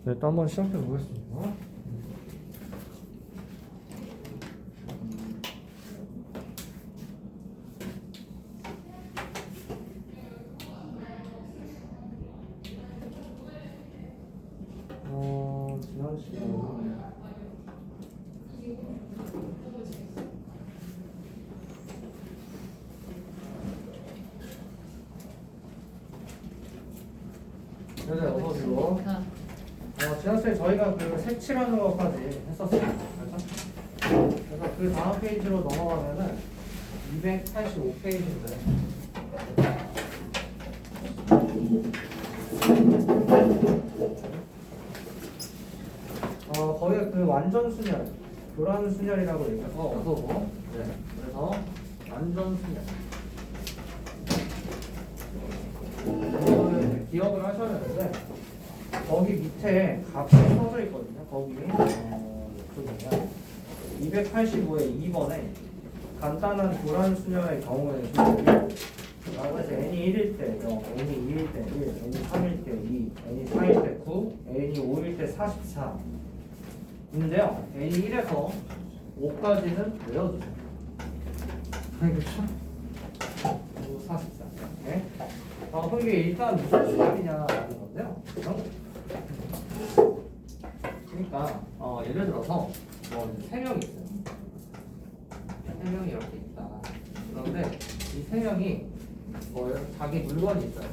네, 또 한번 시작해 보겠습니다. 지난 시간에 네네, 어서오시고. 지난 시간에 저희가 그 색칠하는 것까지 했었어요. 그래서 그 다음 페이지로 넘어가면은 285페이지인데 거기가 그 완전 순열, 교란 순열이라고 얘기해서 어서고. 네, 그래서 완전 순열. 이거를 기억을 하셔야 되는데 거기 밑에 값이 써져 있거든요. 거기 보면 285의 2번에 간단한 교란 순열의 경우에 그래서 n이 1일 때 0, n이 2일 때 1, n이 3일 때 2, n이 4일 때 9, n이 5일 때 44 인데요. n이 1에서 5까지는 외워주세요. 그렇죠? 44. 네. 그게 일단 무슨 순열이냐라는 건데요. 그러니까 예를 들어서 뭐 3명이 있어요. 3명이 이렇게 있다. 그런데 이 3명이 뭐 자기 물건이 있어요.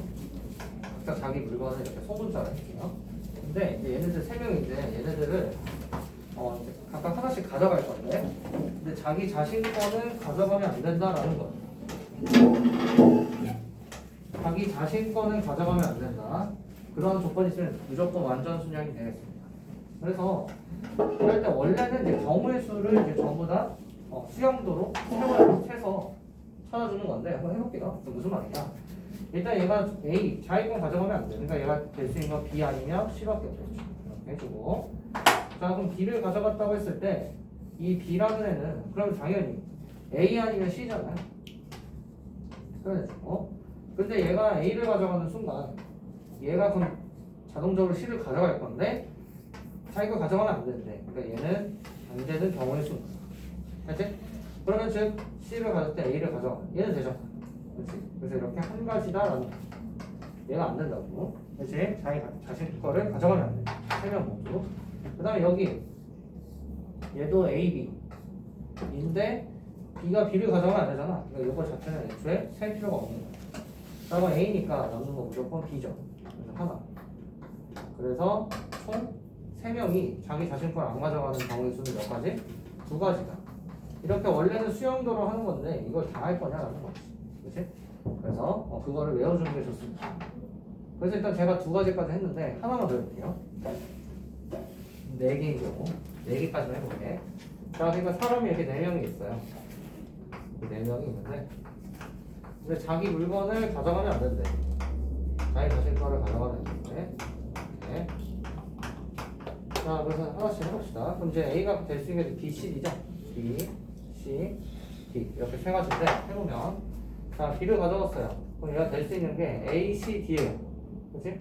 각자 자기 물건을 이렇게 소문자로 할게요. 근데 이제 얘네들 3명인데 얘네들을 이제 각각 하나씩 가져갈 건데, 근데 자기 자신 거는 가져가면 안 된다라는 거예요. 자기 자신 거는 가져가면 안 된다. 그런 조건이 있으면 무조건 완전 순열이 되겠습니다. 그래서 이럴 때 원래는 이제 경우의 수를 이제 전부 다 수렴도로 수렴을 해서 찾아주는 건데 한번 해볼게요. 무슨 말이냐? 일단 얘가 A 자기 건 가져가면 안 돼. 그러니까 얘가 될 수 있는 건 B 아니면 C밖에 없겠죠. 이렇게 해주고. 자, 그럼 B를 가져갔다고 했을 때 이 B라는 애는 그럼 당연히 A 아니면 C잖아요. 그렇죠? 근데 얘가 A를 가져가는 순간 얘가 그럼 자동적으로 C를 가져갈 건데 자기가 가져가면 안 되는데, 그러니까 얘는 안 되는 경우의 수인 거야. 알지? 그러면 즉 C를 가질 때 A를 가져가. 얘는 되죠. 그렇지? 그래서 이렇게 한 가지다라는 거야. 얘가 안 된다고. 그렇지? 자기 자신 거를 가져가면 안 돼. 3명 모두. 그 다음에 여기 얘도 A, B인데 B가 B를 가져가면 안 되잖아. 그러니까 이거 자체는 애초에 셀 필요가 없는 거야. 그러면 A니까 남는 거 무조건 B죠. 그래서 하나. 그래서 총 3명이 자기 자신 걸 안 가져가는 경우의 수는 몇 가지? 2가지다. 이렇게 원래는 수용도로 하는 건데 이걸 다 할 거냐라는 거지. 그렇지? 그래서 그거를 외워주는 게 좋습니다. 그래서 일단 제가 2가지까지 했는데 하나만 더 해볼게요. 4개인 경우 4개까지만 해볼게. 자, 그러니까 사람이 이렇게 4명이 있어요. 4명이 있는데 근데 자기 물건을 가져가면 안 된대. 자기 자신 거를 가져가면 안 되는데. 네. 자, 그래서 하나씩 해봅시다. 그럼 이제 A가 될 수 있는 게 B, C이죠? B, C, D 이렇게 세 가지인데 해보면 자, B를 가져갔어요. 그럼 얘가 될 수 있는 게 A, C, D예요. 그치?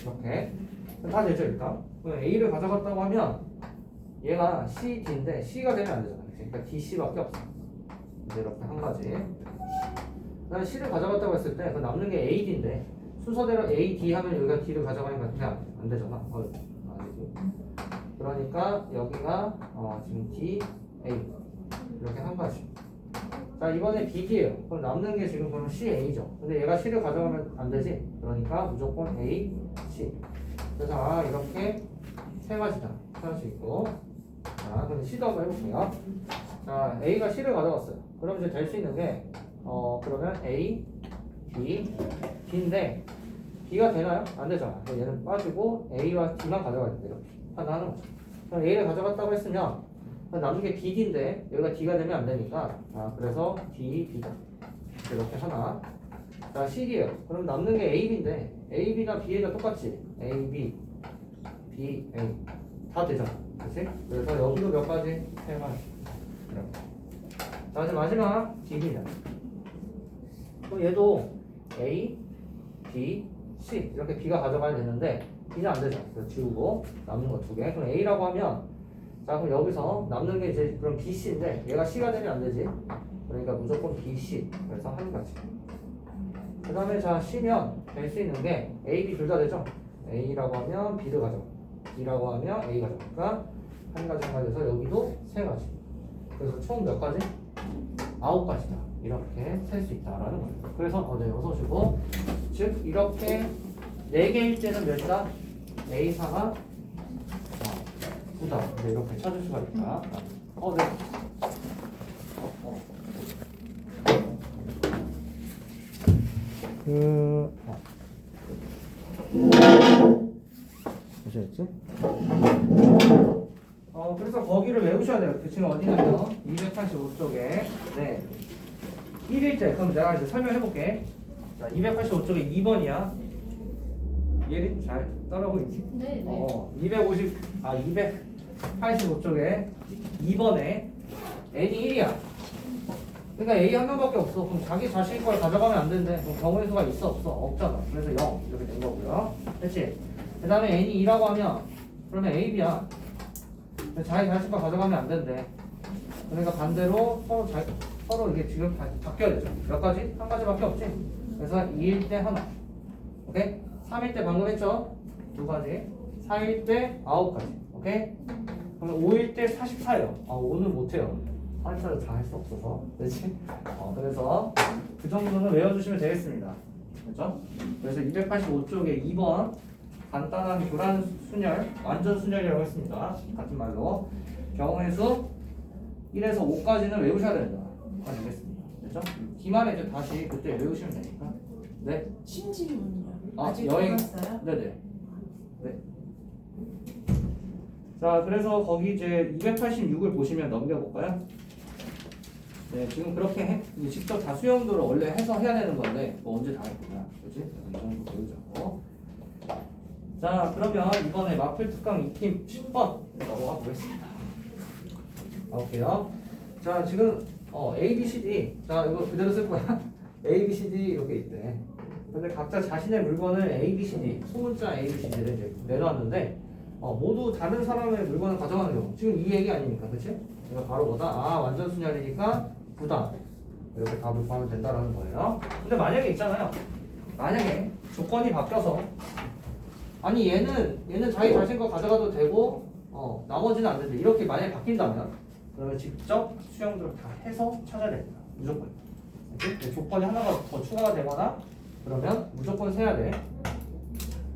이렇게 다 되죠 일단. 그럼 A를 가져갔다고 하면 얘가 C, D인데 C가 되면 안 되잖아. 그러니까 D, C밖에 없어. 이제 이렇게 한 가지. 그다음에 C를 가져갔다고 했을 때 그 남는 게 A, D인데 순서대로 A, D 하면 여기가 D를 가져가니까 그냥 안 되잖아. 아니지. 그러니까 여기가 지금 D, A 이렇게 한 가지. 자, 이번에 B, D예요. 그럼 남는 게 지금 그럼 C, A죠. 근데 얘가 C를 가져가면 안 되지. 그러니까 무조건 A, C. 그래서 이렇게 세 가지다 할 수 있고. 자, 그럼 C도 한번 해볼게요. 자, A가 C를 가져갔어요. 그럼 이제 될 수 있는 게 그러면 A, B, D인데 B가 되나요? 안 되잖아. 그럼 얘는 빠지고 A와 D만 가져가야 돼. 이렇게 하는 거죠. 그럼 A를 가져갔다고 했으면 남는 게 B, D인데 여기가 D가 되면 안 되니까 그래서 D, B다. 이렇게 하나. 자, C예요. 그럼 남는 게 A, B인데 A, B나 B가 똑같지. A, B, B, A 다 되잖아. 그렇지? 그래서 여기도 몇 가지? 3가지. 이렇게. 자, 이제 마지막 D입니다. 그럼 얘도 A, B, C 이렇게 B가 가져가야 되는데 B는 안 되죠. 그래서 지우고 남는 거 2개. 그럼 A라고 하면 자 그럼 여기서 남는 게 이제 그럼 B, C인데 얘가 C가 되면 안 되지. 그러니까 무조건 B, C. 그래서 한 가지. 그 다음에 자 C면 될 수 있는 게 A, B 둘 다 되죠. A라고 하면 B를 가져가. B라고 하면 A 가져가니까 한 가지 한 가지에서 여기도 세 가지. 그래서 총 몇 가지? 9가지다. 이렇게 셀 수 있다라는 거예요. 그래서 네, 여기서 주고 즉 이렇게 4개일 때는 몇이다? A4가 9다. 네, 이렇게 찾을 수가 있다. 네. 보셨지? 그래서 거기를 외우셔야 돼요. 그 지금 어디냐면 285쪽에 네 1일 때 그럼 내가 이제 설명해 볼게. 자 285쪽에 2번이야. 얘를 잘 따라오고 있지? 네. 285쪽에 2번에 n이 1이야. 그러니까 A 한 명밖에 없어. 그럼 자기 자신 걸 가져가면 안 되는데 그럼 경우의 수가 있어 없어? 없잖아. 그래서 0 이렇게 된 거고요. 그렇지? 그 다음에 n이 2라고 하면 그러면 A, B야. 자기 자신 걸 가져가면 안 된대. 그러니까 반대로 서로 이게 지금 바뀌어야 되죠. 몇 가지? 한 가지밖에 없지. 그래서 2일 때 하나. 오케이? 3일 때 방금 했죠? 2가지. 4일 때 9가지. 오케이? 그러면 5일 때 44예요. 5는 못해요. 44를 다 할 수 없어서. 그렇지? 그래서 그 정도는 외워주시면 되겠습니다. 그렇죠? 그래서 285쪽에 2번 간단한 교란 순열, 완전 순열이라고 했습니다. 같은 말로. 경우의 수 1에서 5까지는 외우셔야 된다. 알겠습니다. 그렇죠? 기말에 이제 다시 그때 외우시면 되니까. 네. 신지문이요. 아직 여행. 남았어요? 네네. 네. 자, 그래서 거기 이제 286을 보시면 넘겨볼까요? 네, 지금 그렇게 이제 직접 다 수용도를 원래 해서 해야 되는 건데 뭐 언제 다 했구나, 그렇지? 이 정도 배우자고. 자, 그러면 이번에 마플 특강 2팀 10번 넘어가 보겠습니다. 가볼게요. 자, 지금 A, B, C, D. 자, 이거 그대로 쓸 거야. A, B, C, D 이렇게 있대. 근데 각자 자신의 물건을 A, B, C, D 소문자 A, B, C, D를 이제 내려왔는데 모두 다른 사람의 물건을 가져가는 경우. 지금 이 얘기 아닙니까, 그렇지? 이거 바로 뭐다? 완전 순열이니까 9다. 이렇게 답을 구하면 된다라는 거예요. 근데 만약에 있잖아요. 만약에 조건이 바뀌어서 아니 얘는 자기 자신 거 가져가도 되고 나머지는 안 된대. 이렇게 만약에 바뀐다면 그러면 직접 수용도를 다 해서 찾아야 됩니다. 무조건. 이렇게 조건이 하나가 더 추가가 되거나 그러면 무조건 세야 돼.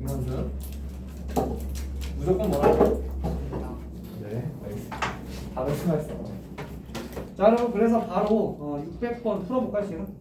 이건수 무조건 뭐라 해? 네, 알겠습니다. 답을 수고했어. 자, 여러분 그래서 바로 600번 풀어볼까요 지금?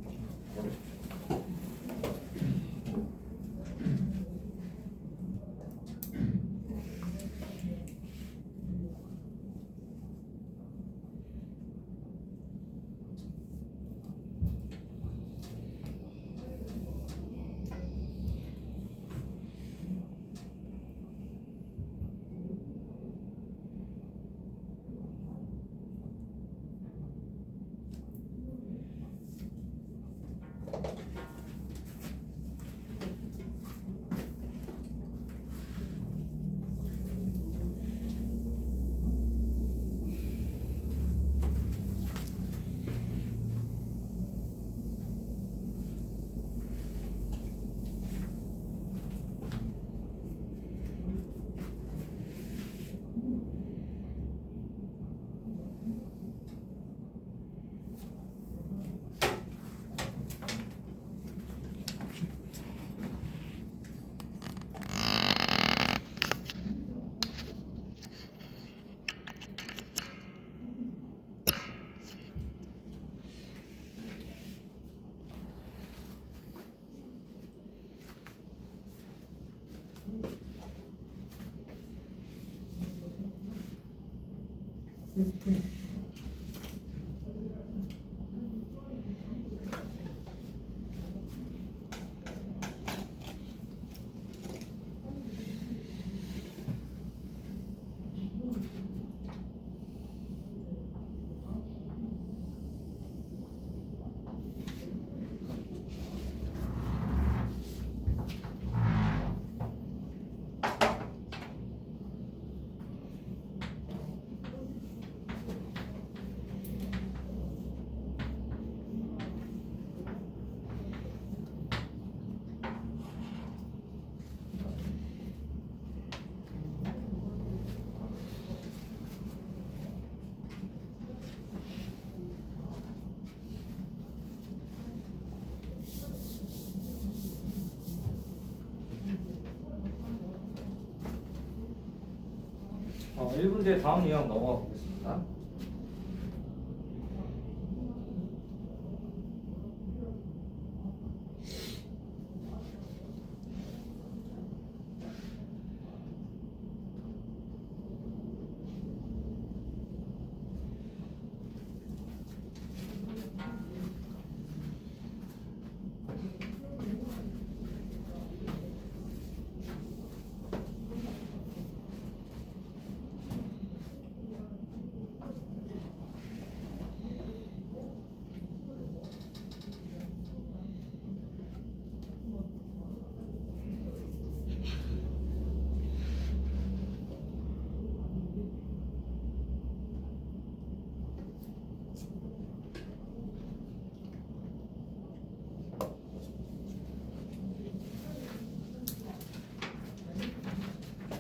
1분 뒤에 다음 유형 넘어가 보겠습니다.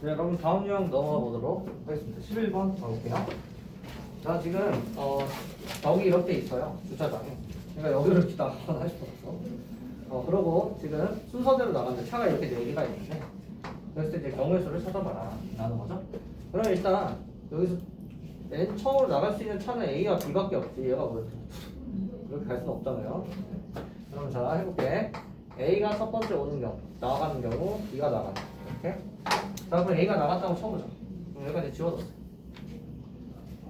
네, 여러분 다음 유형 넘어가 보도록 하겠습니다. 11번 가볼게요. 자, 지금 여기 이렇게 있어요. 주차장에. 그러니까 여기로 이렇게 나가거나 할 수 없어. 그러고 지금 순서대로 나가는데 차가 이렇게 4개가 있는데 그랬을 때 이제 경우의 수를 찾아봐라 라는 거죠. 그럼 일단 여기서 맨 처음으로 나갈 수 있는 차는 A와 B밖에 없지. 얘가 뭐 이렇게 갈 수는 없잖아요. 그럼 자 해볼게. A가 첫 번째 오는 경우 나가는 경우 B가 나가는 이렇게. 자, 그럼 A가 나갔다고 쳐보자. 그럼 여기까지 지워졌어.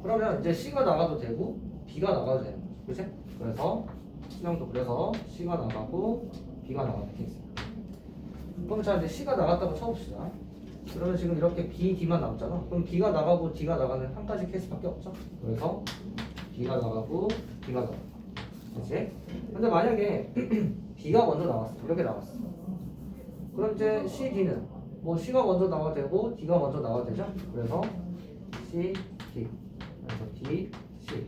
그러면 이제 C가 나가도 되고 B가 나가도 되는 거죠. 그치? 그래서 수정도 그래서 C가 나가고 B가 나가는 케이스야. 그럼 자 이제 C가 나갔다고 쳐봅시다. 그러면 지금 이렇게 B, D만 남잖아. 그럼 B가 나가고 D가 나가는 한 가지 케이스밖에 없죠. 그래서 B가 나가고 D가 나가. 그치? 근데 만약에 B가 먼저 나왔어. 이렇게 나왔어. 그럼 이제 C, D는 뭐 C가 먼저 나와도 되고 D가 먼저 나와도 되죠. 그래서 C, D 그래서 D, C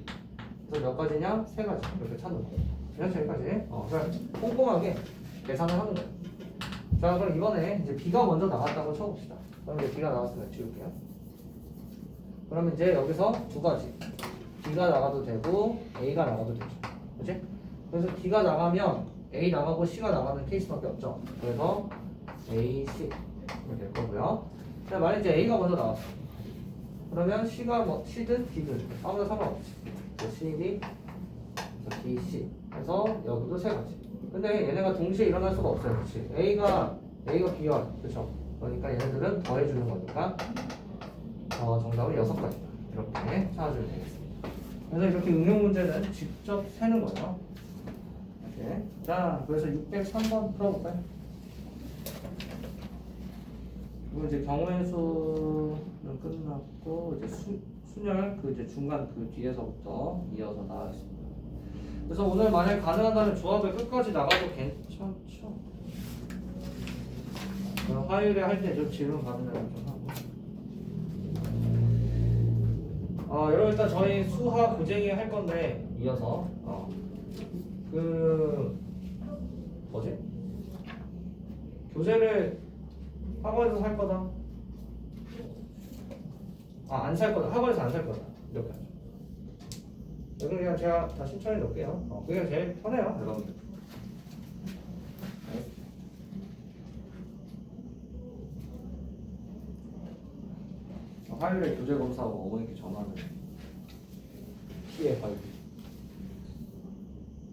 그래서 몇 가지냐? 3가지 이렇게 찾는 거예요. 그냥 여기까지 그냥 꼼꼼하게 계산을 하는 거예요. 자, 그럼 이번에 이제 B가 먼저 나왔다고 쳐봅시다. 그럼 이제 B가 나왔으면 지울게요. 그러면 이제 여기서 2가지 B가 나가도 되고 A가 나가도 되죠. 그치? 그래서 D가 나가면 A 나가고 C가 나가는 케이스밖에 없죠. 그래서 A, C 이렇게 될 거고요. 자, 만약 이제 A가 먼저 나왔어. 그러면 C가 뭐 C든 D든 아무나 상관없지. C, D, D, C. 그래서 여기도 3가지. 근데 얘네가 동시에 일어날 수가 없어요. 그렇지? A가 B와 그렇죠? 그러니까 얘네들은 더해주는 거니까 정답은 6가지. 이렇게 찾아주면 되겠습니다. 그래서 이렇게 응용 문제는 직접 세는 거예요. 이렇게. 자, 그래서 603번 풀어볼까요? 그리고 이제 경우의 수는 끝났고 이제 순열 그 이제 중간 그 뒤에서부터 이어서 나가겠습니다. 그래서 오늘 만약 가능하다면 조합을 끝까지 나가도 괜찮죠? 화요일에 할 때 좀 질문 받으면 좀 하고. 여러분 일단 저희 수학 고쟁이 할 건데 이어서 그 뭐지? 교재를 학원에서 살 거다. 안 살 거다. 학원에서 안 살 거다. 이렇게 하죠. 여기 그냥 제가 다 신청해 놓을게요. 그게 제일 편해요, 여러분들. 화요일에 교재 검사하고 어머니께 전화를 피해 가지고.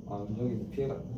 은정이 피해 갔네.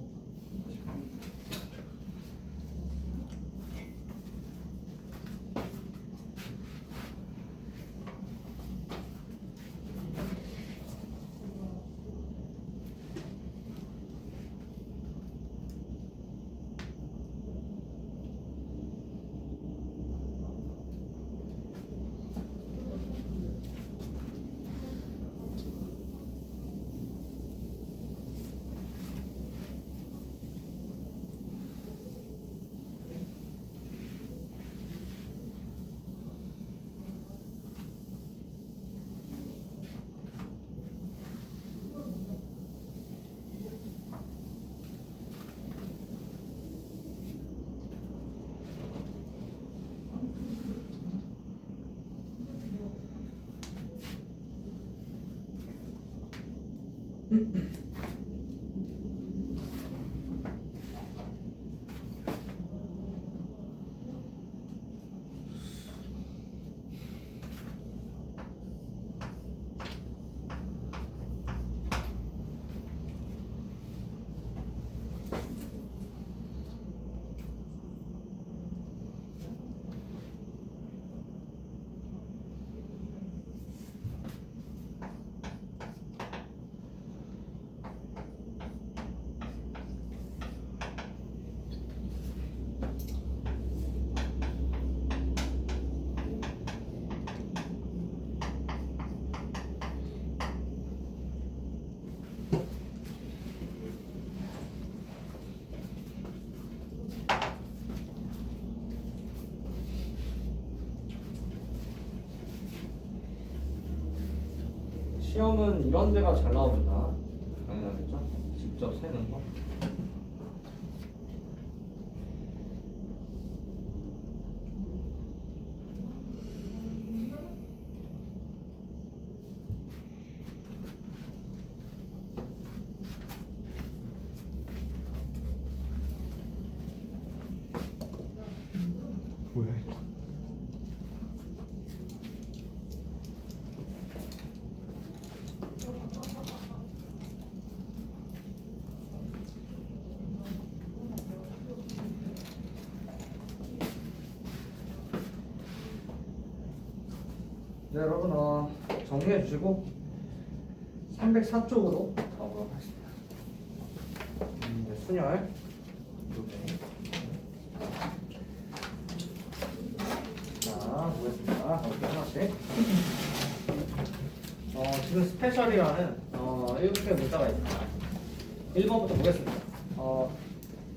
시험은 이런 데가 잘 나옵니다. 당연하겠죠? 직접 세는 거. 뭐야 이거? 네, 여러분 정리해 주시고 304쪽으로 가보도록 하겠습니다. 네, 순열 이렇게. 자, 보겠습니다. 이렇게 하나씩. 지금 스페셜이라는 7개의 문자가 있습니다. 1번부터 보겠습니다.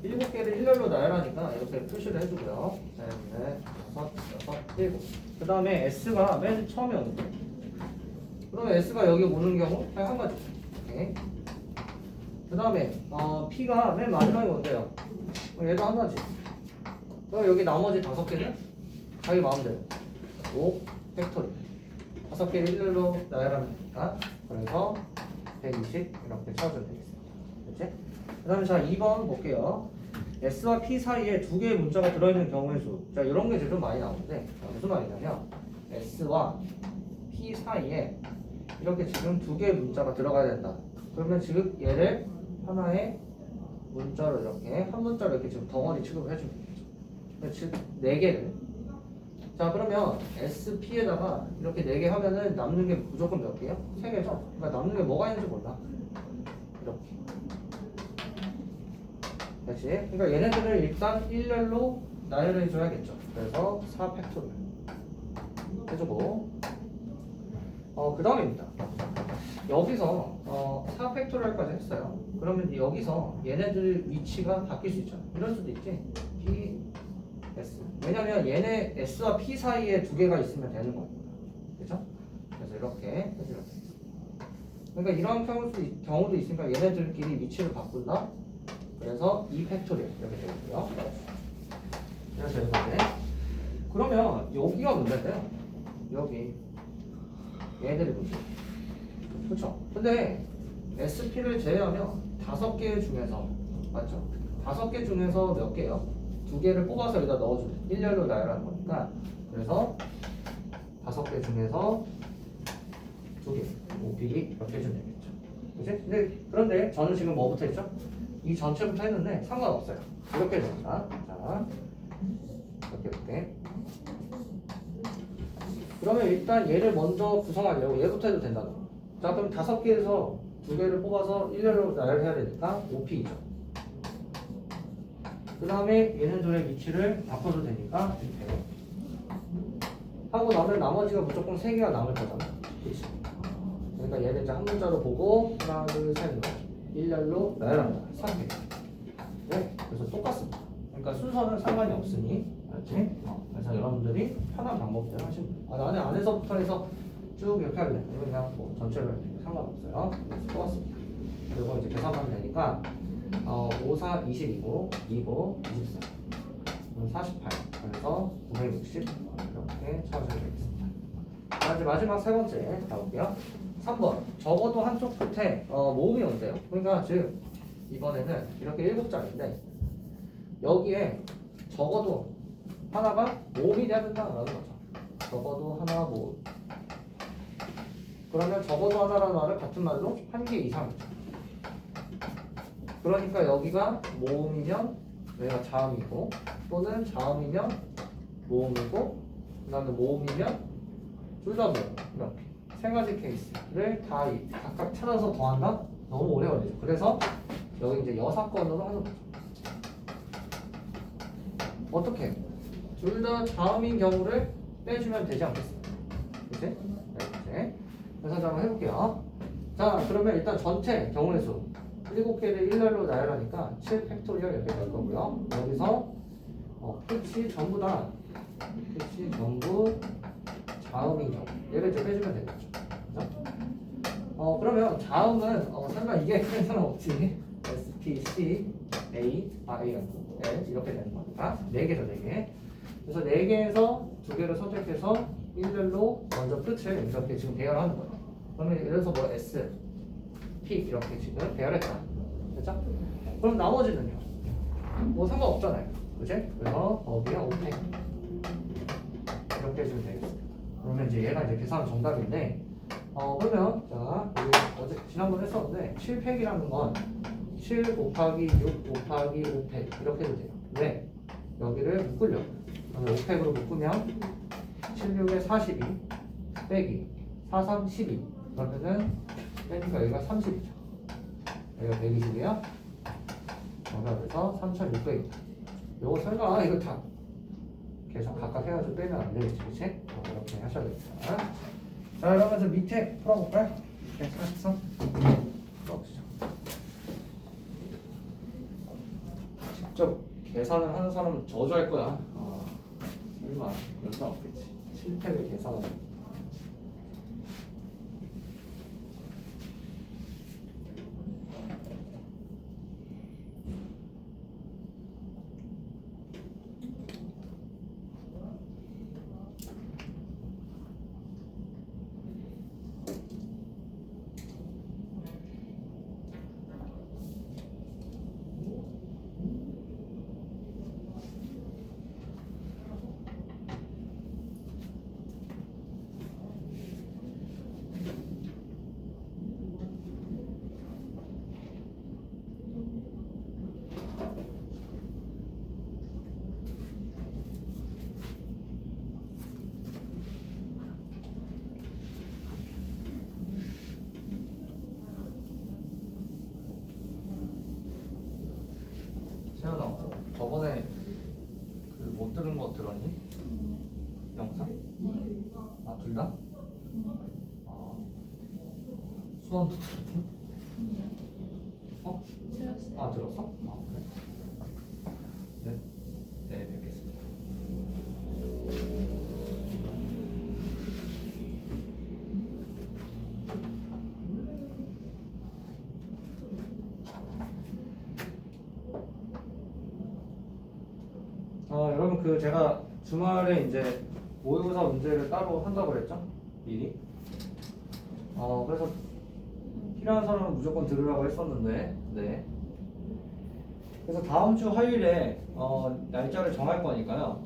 7개를 일렬로 나열하니까 이렇게 표시를 해주고요. 셋, 넷, 다섯, 여섯, 일곱. 그 다음에 S가 맨 처음에 오는 거예요. 그러면 S가 여기 오는 경우 딱 한 가지. 오케이. 그 다음에 P가 맨 마지막에 온대요. 그럼 얘도 한 가지. 그럼 여기 나머지 5개는 자기 마음대로 5 팩토리 5개를 일렬로 나열하니까 그래서 120 이렇게 찾아주면 되겠습니다. 그렇지? 그 다음에 자 2번 볼게요. S와 P 사이에 2개의 문자가 들어있는 경우의 수. 자 이런 게 좀 많이 나오는데 무슨 말이냐면 S와 P 사이에 이렇게 지금 2개의 문자가 들어가야 된다. 그러면 지금 얘를 하나의 문자로 이렇게 한 문자로 이렇게 지금 덩어리 취급을 해주면 되겠죠. 즉 4개를. 자 그러면 SP에다가 이렇게 4개 하면은 남는 게 무조건 몇 개요? 3개죠? 그러니까 남는 게 뭐가 있는지 몰라. 이렇게. 그렇지? 그러니까 얘네들을 일단 일렬로 나열해 줘야겠죠. 그래서 4 팩토리얼 해주고 그 다음입니다. 여기서 4 팩토리얼까지 했어요. 그러면 여기서 얘네들 위치가 바뀔 수 있잖아. 이럴 수도 있지. P, S. 왜냐면 얘네 S와 P 사이에 2개가 있으면 되는 거니까. 그죠? 그래서 이렇게 해주면 되겠습니다. 그러니까 이런 경우도 있으니까 얘네들끼리 위치를 바꾼다. 그래서 2 팩토리얼 이렇게 되겠고요. 그래서 이번에 그러면 여기가 문제인데요. 여기 얘들이 문제. 그렇죠? 근데 SP를 제외하면 5개 중에서 맞죠? 5개 중에서 몇 개요? 2개를 뽑아서 여기다 넣어주면 일렬로 나열하는 거니까 그래서 5개 중에서 2개 5B 이렇게 해주면 되겠죠. 그치? 근데 그런데 저는 지금 뭐부터 했죠? 이 전체부터 했는데 상관없어요. 이렇게 됩니다. 자 이렇게 그러면 일단 얘를 먼저 구성하려고 얘부터 해도 된다는 거. 자 그럼 5개에서 2개를 뽑아서 일렬로 나열해야 되니까 5P죠. 그 다음에 얘네들의 위치를 바꿔도 되니까 이렇게 하고 나면 나머지가 무조건 3개가 남을 거잖아. 그치? 그러니까 얘를 이제 한 문자로 보고 하나 둘셋 일렬로 나열한다. 3개. 네, 그래서 똑같습니다. 그러니까 순서는 상관이 없으니 알지? 그래서 여러분들이 편한 방법대로 하시면 돼요. 나는 안에서부터 해서 쭉 이렇게 할래. 이거 그냥 뭐 전체로 상관없어요. 그래서 똑같습니다. 그리고 이제 계산하면 되니까 5, 4, 22고 2고 24 48 그래서 960 이렇게 찾아주면 되겠습니다. 자 이제 마지막 세 번째 가볼게요. 3번 적어도 한쪽 끝에 모음이 온대요. 그러니까 즉 이번에는 이렇게 7자리인데 여기에 적어도 하나가 모음이 돼야 된다는 거죠. 적어도 하나 모음. 그러면 적어도 하나라는 말을 같은 말로 한 개 이상이죠. 그러니까 여기가 모음이면 여기가 자음이고 또는 자음이면 모음이고 그 다음에 모음이면 둘 다 모음 이렇게 세 가지 케이스를 다 각각 찾아서 더한다? 너무 오래 걸리죠. 그래서 여기 이제 여사건으로 하는 거죠. 어떻게? 둘 다 자음인 경우를 빼주면 되지 않겠습니까? 그치? 네, 그래서 한번 해볼게요. 자 그러면 일단 전체 경우의 수 7개를 일렬로 나열하니까 7 팩토리얼 이렇게 될 거고요. 여기서 끝이 전부 다 끝이 전부 자음인 경우 얘를 이제 빼주면 되겠죠. 그죠? 그러면 다음은 설마 이게 그런 사람 없지? S, P, C, A, L 이렇게 되는 거니까 4개죠 4개. 그래서 4개에서 2개를 선택해서 일렬로 먼저 끝을 이렇게 지금 배열하는 거예요. 그러면 예를 들어서 뭐 S, P 이렇게 지금 배열했다. 됐죠? 그럼 나머지는요? 뭐 상관없잖아요. 그치? 그래서 거기에 오펙 이렇게 해주면 되겠어요. 그러면 이제 얘가 이제 계산 정답인데 그러면 자 우리 어제 지난번에 했었는데 7팩이라는 건 7 곱하기 6 곱하기 5팩 이렇게 해도 돼요. 왜? 여기를 묶으려고. 그러면 5팩으로 묶으면 7, 6에 42 빼기 4, 3, 12 그러면은 빼니까 여기가 30이죠. 여기가 120이야. 그래서 3,600. 요거 설마 이거 다 계산 각각 해가지고 빼면 안 되겠지, 그치? 이렇게 하셔야겠다. 자, 그러면서 밑에 풀어볼까요? 밑에 43 풀어보시죠. 직접 계산을 하는 사람은 저주할 거야. 설마 그런 사람 없겠지. 실패를 계산하는. 세연아, 저번에 그 못 들은 거 들었니? 영상? 아, 둘 다? 수원도 들었니? 아, 들었어? 그래. 네, 네, 뵙겠습니다. 여러분 그 제가 주말에 이제 모의고사 문제를 따로 한다고 그랬죠? 미리. 그래서 필요한 사람은 무조건 들으라고 했었는데, 네. 그래서 다음 주 화요일에 날짜를 정할 거니까요.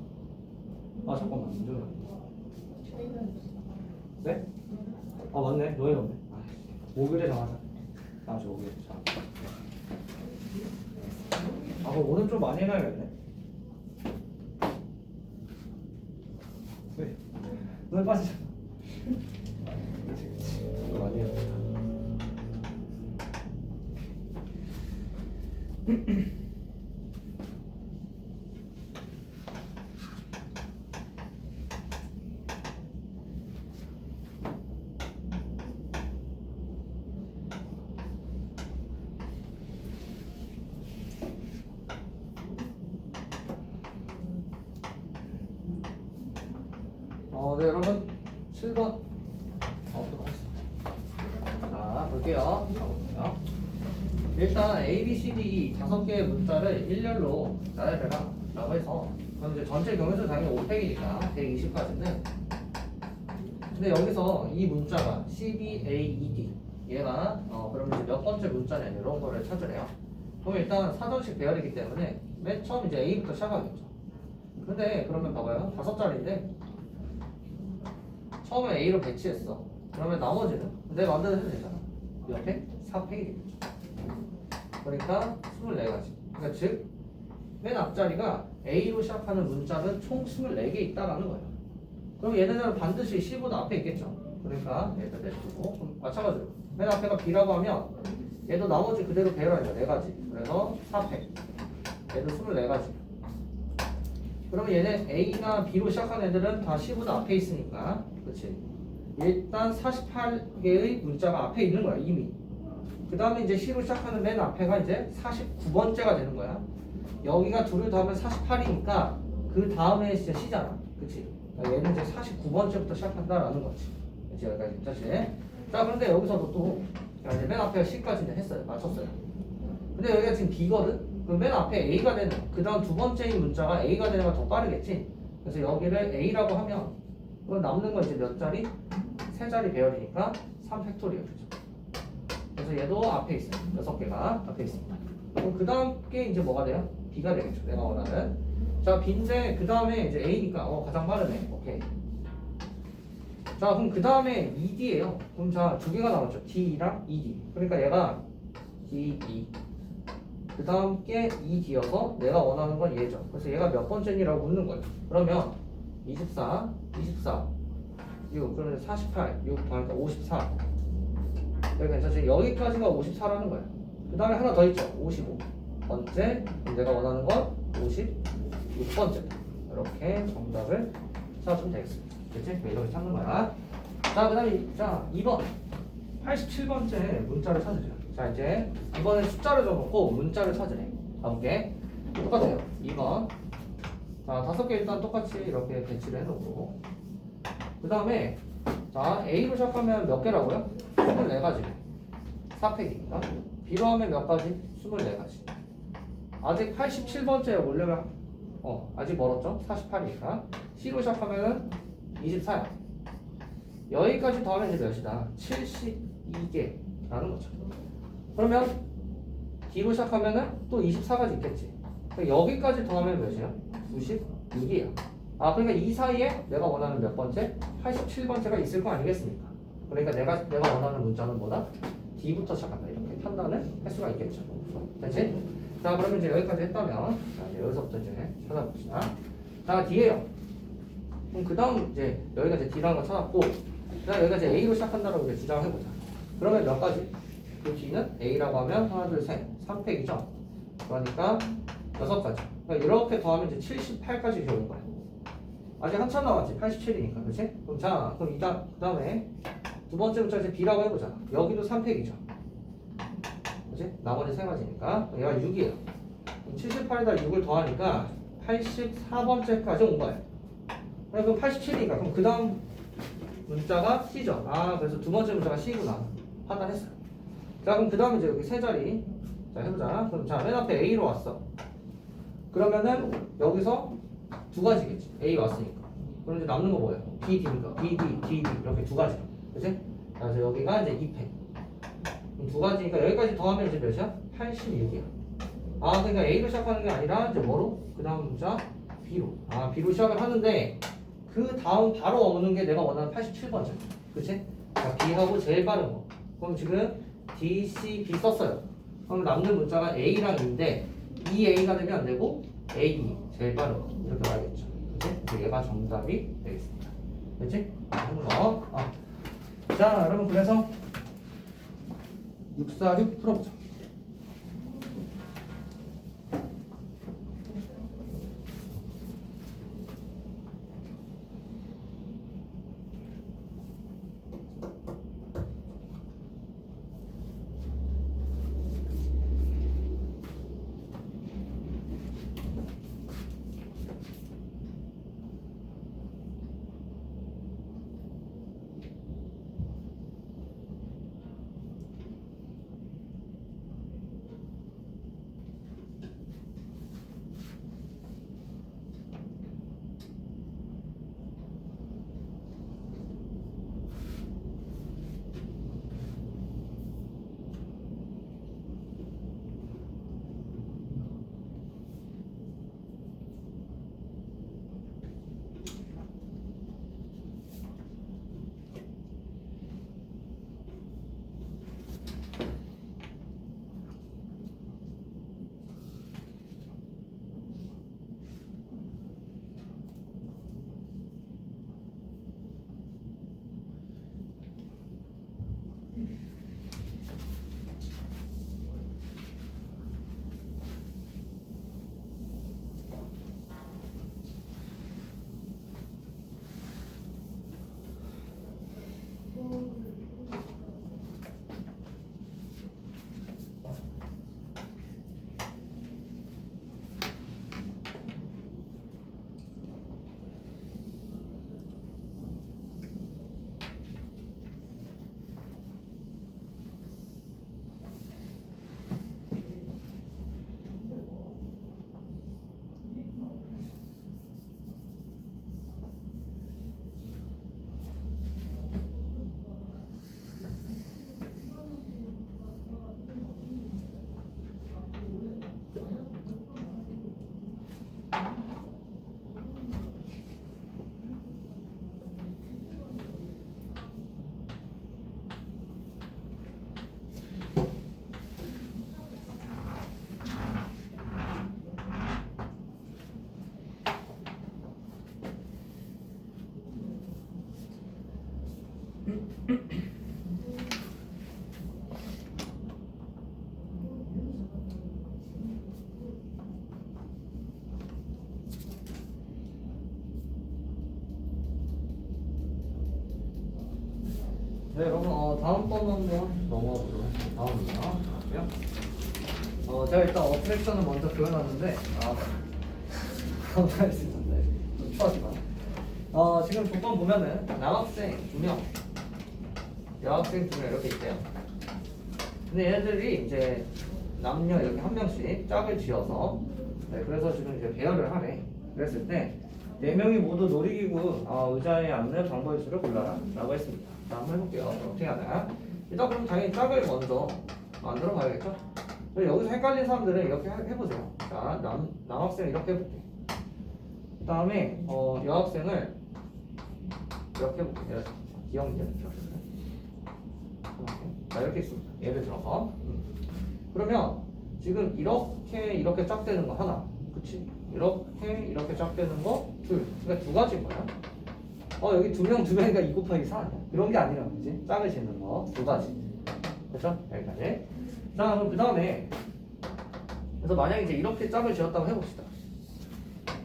아 잠깐만 문제가. 네? 아 맞네, 너희 없네. 목요일에 정하자. 다음 주 목요일에 정. 그럼 오늘 좀 많이 해놔야겠네. 왜? 눈 빠지잖아. 그치. 이거 많이 해야 돼. 네, 여러분 7번 자 볼게요. 볼게요. 일단 A, B, C, D 이 5개의 문자를 일렬로 나열해라 라고 해서 그럼 이제 전체 경우수 당연히 5팩이니까 120까지는 근데 여기서 이 문자가 C, D, A, E, D 얘가 그러면 이제 몇 번째 문자냐 이런 거를 찾으래요. 그럼 일단 사전식 배열이기 때문에 맨 처음 이제 A부터 시작하겠죠. 근데 그러면 봐봐요. 5자리인데 처음에 A로 배치했어. 그러면 나머지는 내 마음대로 해도 되잖아. 옆에 4팩이 되겠죠. 그러니까 24가지. 그러니까 즉, 맨 앞자리가 A로 시작하는 문자는 총 24개 있다라는 거예요. 그럼 얘네들은 반드시 C보다 앞에 있겠죠. 그러니까 얘들 내주고 마찬가지로 맨 앞에가 B라고 하면 얘도 나머지 그대로 배열하니까 4가지. 그래서 4팩. 얘도 24가지. 그러면 얘네 A나 B로 시작하는 애들은 다 C보다 앞에 있으니까 그치? 일단 48개의 문자가 앞에 있는 거야 이미. 그 다음에 이제 C로 시작하는 맨 앞에가 이제 49번째가 되는 거야. 여기가 둘을 더하면 48이니까 그 다음에 진짜 C잖아. 그치? 그러니까 얘는 이제 49번째부터 시작한다라는 거지. 그치? 여기까지 다시. 자, 그런데 여기서도 또 자, 이제 맨 앞에 C까지 이제 했어요. 맞췄어요. 근데 여기가 지금 B거든? 그럼 맨 앞에 A가 되는, 그 다음 두 번째인 문자가 A가 되는 건 더 빠르겠지? 그래서 여기를 A라고 하면, 그럼 남는 건 이제 몇 자리? 세 자리 배열이니까 3팩토리얼. 그래서 얘도 앞에 있어요. 6개가 앞에 있습니다. 그럼 그 다음 게 이제 뭐가 돼요? B가 되겠죠. 내가 원하는. 자, B인데, 그 다음에 이제 A니까, 가장 빠르네. 오케이. 자, 그럼 그 다음에 ED예요. 그럼 자, 두 개가 나왔죠. D랑 ED. 그러니까 얘가 DE. 그 다음 게 ED여서 내가 원하는 건 얘죠. 그래서 얘가 몇 번째니라고 묻는 거예요. 그러면 24, 6, 그러면 48, 6 더하니까 54. 여기 괜찮지? 여기까지가 54라는 거예요. 그 다음에 하나 더 있죠. 55. 번째, 그럼 내가 원하는 건 56번째. 이렇게 정답을 찾아주면 되겠습니다. 됐지? 이렇게 찾는 거야. 자, 그 다음에, 자, 2번. 87번째 문자를 찾으세요. 자, 이제 이번엔 숫자를 적어놓고 문자를 찾으래. 가볼게. 똑같아요. 2번. 자, 5개 일단 똑같이 이렇게 배치를 해놓고. 그 다음에, 자, A로 시작하면 몇 개라고요? 24가지. 4팩이니까. B로 하면 몇 가지? 24가지. 아직 87번째에 오려면, 아직 멀었죠? 48이니까. C로 시작하면은 24야. 여기까지 더하면 이제 몇이다? 72개라는 거죠. 그러면 D로 시작하면은 또 24가지 있겠지. 그러니까 여기까지 더하면 몇이야? 96이야. 아, 그러니까 이 사이에 내가 원하는 몇 번째? 87번째가 있을 거 아니겠습니까? 그러니까 내가 원하는 문자는 뭐다? D부터 시작한다. 이렇게 판단을 할 수가 있겠죠. 됐지? 자, 그러면 이제 여기까지 했다면, 자, 이제 여기서부터 이제 찾아봅시다. 자, D예요. 그럼 그 다음 이제 여기가 이제 D라는 거 찾았고, 그다음 여기가 이제 A로 시작한다라고 이제 주장을 해보자. 그러면 몇 가지? 그 D는 A라고 하면 하나, 둘, 셋, 3팩이죠. 그러니까 6가지. 그러니까 이렇게 더하면 이제 78까지 되는 거야. 아직 한참 남았지. 87이니까, 그렇지? 그럼 자, 그럼 그 다음에 두 번째 문자 이제 B라고 해보자. 여기도 3팩이죠. 그렇지? 나머지 세 가지니까 얘가 6이에요. 78에다 6을 더하니까 84번째까지 온 거예요. 그럼 87이니까 그럼 그 다음 문자가 C죠. 아, 그래서 두 번째 문자가 C구나. 판단했어요. 자, 그럼 그 다음에 이제 여기 세 자리. 자, 해보자. 그럼 자, 맨 앞에 A로 왔어. 그러면은 여기서 두 가지겠지. A 왔으니까. 그럼 이제 남는 거 뭐예요? B, D니까. B, D, D, D. 이렇게 두 가지. 그치? 자, 그래서 여기가 이제 2팩. 두 가지니까 여기까지 더하면 이제 몇이야? 86이야. 아, 그러니까 A로 시작하는 게 아니라 이제 뭐로? 그 다음 문자 B로. 아, B로 시작을 하는데 그 다음 바로 오는 게 내가 원하는 87번째. 그치? 자, B하고 제일 빠른 거. 그럼 지금 D, C, B 썼어요. 그럼 남는 문자가 A랑 E인데 이 A가 되면 안 되고 A, 제일 빠른 거. 이렇게 와야겠죠. 그치? 그래서 얘가 정답이 되겠습니다. 그치? 하는 거. 자, 여러분 그래서 646 풀어보자. 네, 여러분, 다음 번 한번 넘어가 보도록 하겠습니다. 다음은요. 제가 일단 어트랙션을 먼저 그려놨는데, 감사할 수 있는데, 좀 추하지만. 지금 조건 보면은, 남학생 2명, 여학생 2명 이렇게 있대요. 근데 얘네들이 이제, 남녀 이렇게 한 명씩 짝을 지어서, 네, 그래서 지금 이제 배열을 하래. 그랬을 때, 4명이 모두 놀이기구 의자에 앉는 방법의 수를 골라라. 라고 했습니다. 자, 한번 해볼게요. 어떻게 하나. 일단 그럼 당연히 짝을 먼저 만들어 봐야겠죠? 그리고 여기서 헷갈린 사람들은 이렇게 해보세요. 자, 남학생 이렇게 해볼게. 그 다음에 여학생을 이렇게 해볼게. 귀여운 이렇게. 자, 이렇게 있습니다. 예를 들어서. 그러면 지금 이렇게 짝되는 거 하나. 그치? 이렇게 짝되는 거 둘. 그러니까 두 가지인 거야. 여기 2명, 2명이니까 2 곱하기 4 아니야? 그런 게 아니라, 그지? 짝을 짓는 거 두 가지. 그렇죠? 여기까지. 자, 그럼 그 다음에 그래서 만약에 이제 이렇게 짝을 지었다고 해봅시다.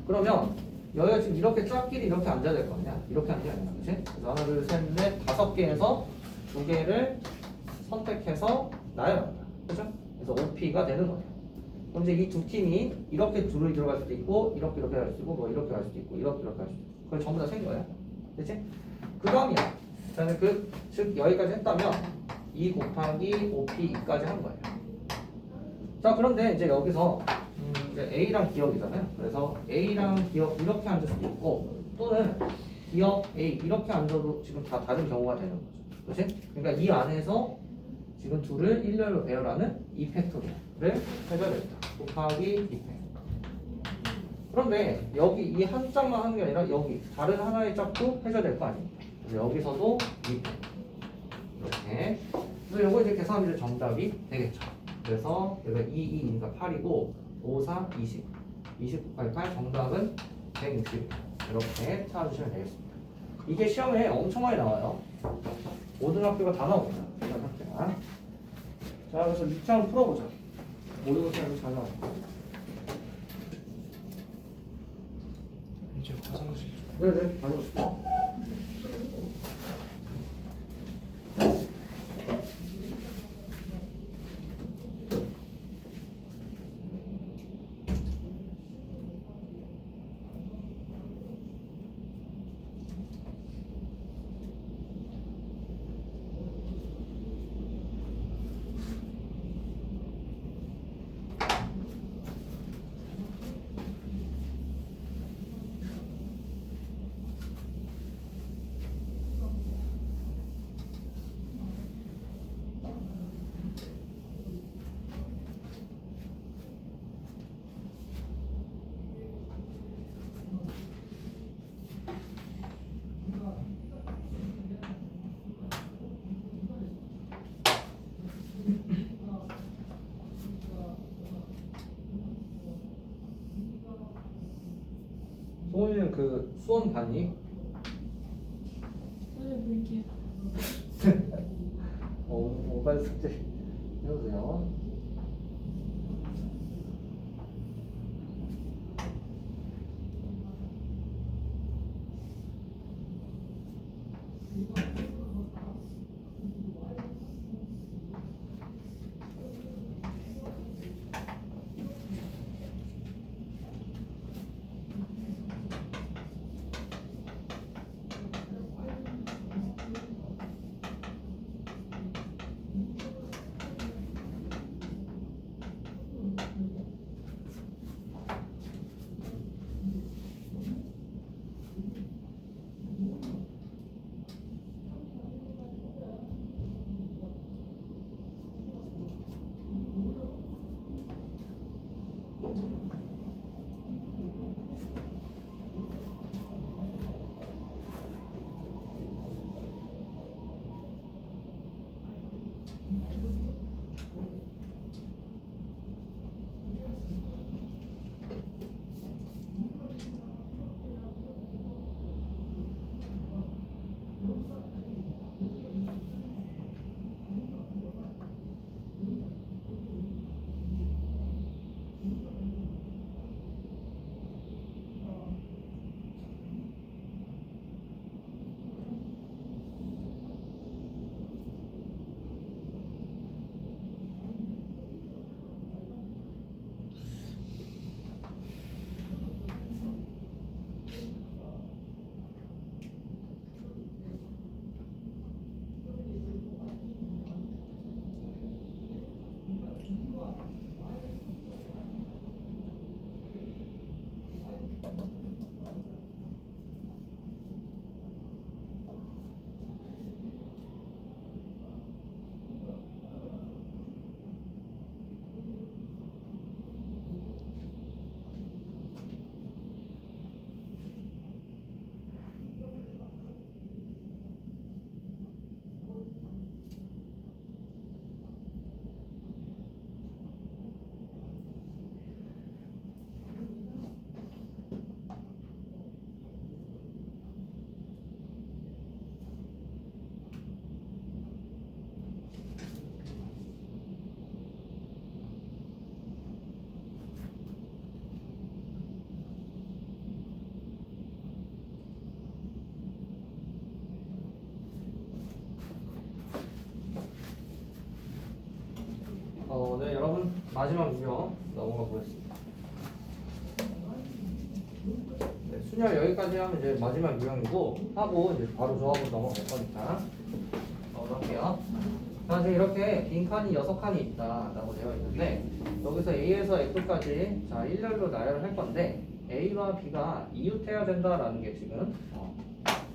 그러면 여기가 지금 이렇게 짝끼리 이렇게 앉아야 될 거 아니야? 이렇게 앉아야 되나, 그지? 그래서 하나, 둘, 셋, 넷, 5개에서 2개를 선택해서 나열한다. 그죠? 그래서 OP가 되는 거예요. 그럼 이제 이 두 팀이 이렇게 둘이 들어갈 수도 있고, 이렇게 갈 수도 있고, 뭐 이렇게 갈 수도 있고, 이렇게 갈 수도 있고. 그걸 전부 다 센 거야. 그치? 그 다음이야. 저는 즉 여기까지 했다면 2 곱하기 5P2까지 한 거예요. 자, 그런데 이제 여기서 이제 A랑 기억이잖아요. 그래서 A랑 기억 이렇게 앉을 수도 있고, 또는 기억 A 이렇게 앉아도 지금 다 다른 경우가 되는 거죠. 그치? 그러니까 이 안에서 지금 둘을 일렬로 배열하는 2팩토리를 해줘야겠다. 곱하기 2팩. 그런데 여기 이 한 짝만 하는 게 아니라 여기 다른 하나의 짝도 해줘야 될 거 아니에요. 그래서 여기서도 2팩. 이렇게. 그래서 요거 이제 계산하면 정답이 되겠죠. 그래서 여기가 2, 2니까 8이고 5, 4, 20. 20 곱하기 8 정답은 160. 이렇게 찾아주시면 되겠습니다. 이게 시험에 엄청 많이 나와요. 모든 학교가 다 나옵니다. 이런 학교가. 자, 그래서 밑에 한번 풀어보자. 모든 것이 잘 나옵니다. 이제 화장실. 네네, 다녀오십시오. 소은이는 그 수원 봤니? 오늘 볼게요. 모바일 숙제 해보세요. 마지막 유형 넘어가 보겠습니다. 네, 순열 여기까지 하면 이제 마지막 유형이고 하고 이제 바로 조합으로 넘어갈 거니까 넘어갈게요. 자, 이제 이렇게 빈 칸이 6칸이 있다라고 되어 있는데 여기서 A에서 F까지 자 일렬로 나열을 할 건데 A와 B가 이웃해야 된다라는 게 지금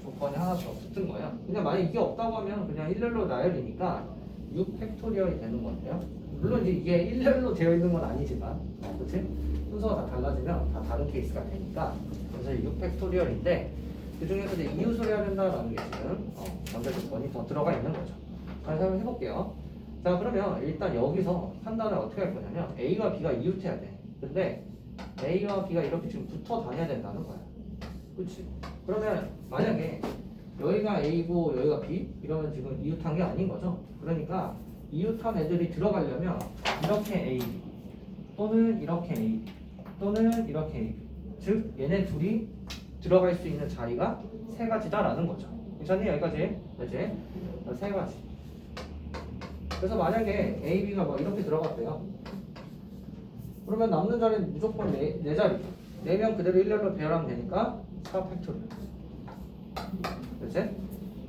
조건이 하나 더 붙은 거예요. 그냥 만약 이게 없다고 하면 그냥 일렬로 나열이니까 6 팩토리얼이 되는 건데요. 물론 이제 이게 일렬로 되어 있는 건 아니지만, 그렇지? 순서가 다 달라지면 다 다른 케이스가 되니까 그래서 6 팩토리얼인데 그 중에서 이제 이웃을 해야 된다라는 게 지금 전제 조건이 더 들어가 있는 거죠. 그래서 한번 해볼게요. 자, 그러면 일단 여기서 판단을 어떻게 할 거냐면 A와 B가 이웃해야 돼. 근데 A와 B가 이렇게 지금 붙어 다녀야 된다는 거야. 그렇지? 그러면 만약에 여기가 A고 여기가 B 이러면 지금 이웃한 게 아닌 거죠. 그러니까 이웃한 애들이 들어가려면 이렇게 A 또는 이렇게 A 또는 이렇게 A 즉 얘네 둘이 들어갈 수 있는 자리가 세 가지다라는 거죠. 괜찮니? 여기까지? 그렇지? 세 가지. 그래서 만약에 A, B가 막 이렇게 들어갔대요. 그러면 남는 자리는 무조건 네 자리죠. 4명 그대로 일렬로 배열하면 되니까 4 팩토리얼. 그렇지?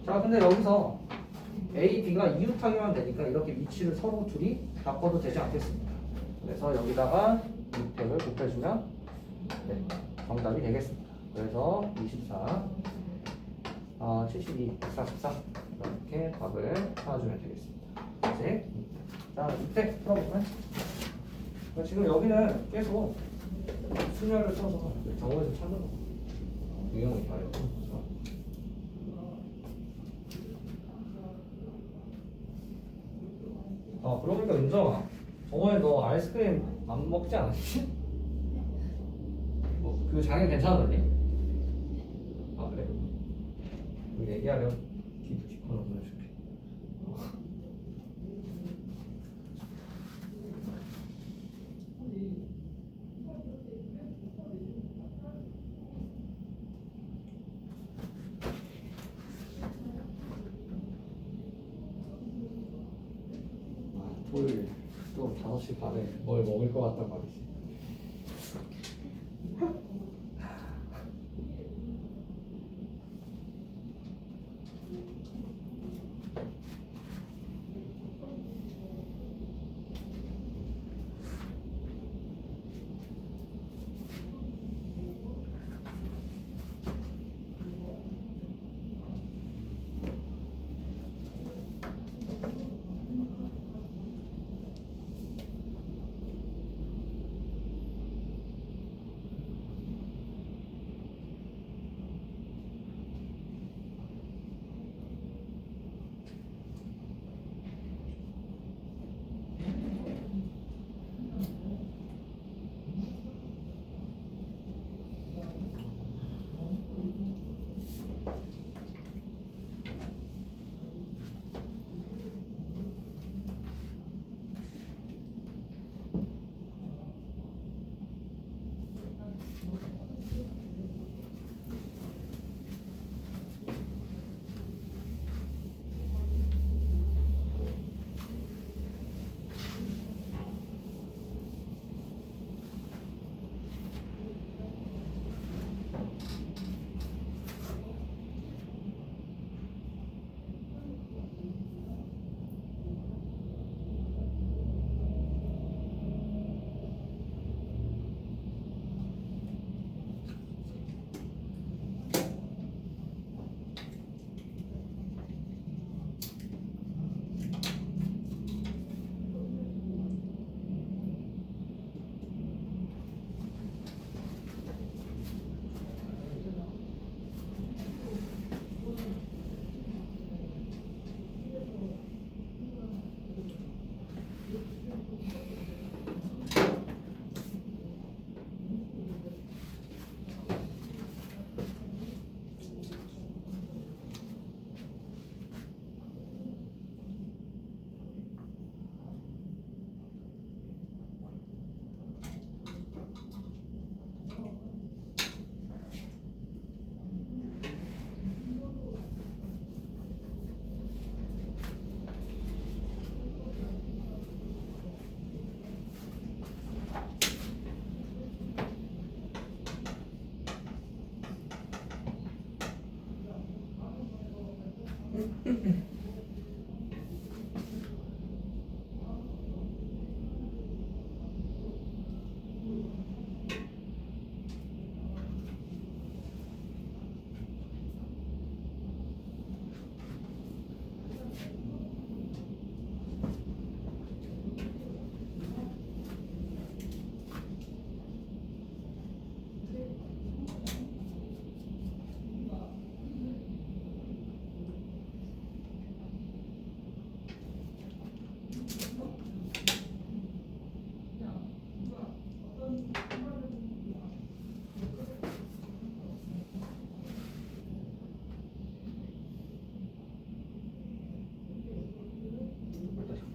자, 근데 여기서 A, B가 이웃하기만 되니까 이렇게 위치를 서로 둘이 바꿔도 되지 않겠습니까? 그래서 여기다가 6팩을 곱해주면 네, 정답이 되겠습니다. 그래서 24, 72, 144 이렇게 답을 찾아주면 되겠습니다. 그렇지? 자, 6팩 풀어보면 지금 여기는 계속 순열을 써서 정원에서 찾는 거 유형을 봐야 돼. 그러고 보니까 윤정아, 저번에 너 아이스크림 안 먹지 않았지? 그 장애 괜찮았니? 아, 그래? 우리 얘기하려 기권을 보내줄게. 토요일 또 5시 반에 뭘 먹을 것 같단 말이지.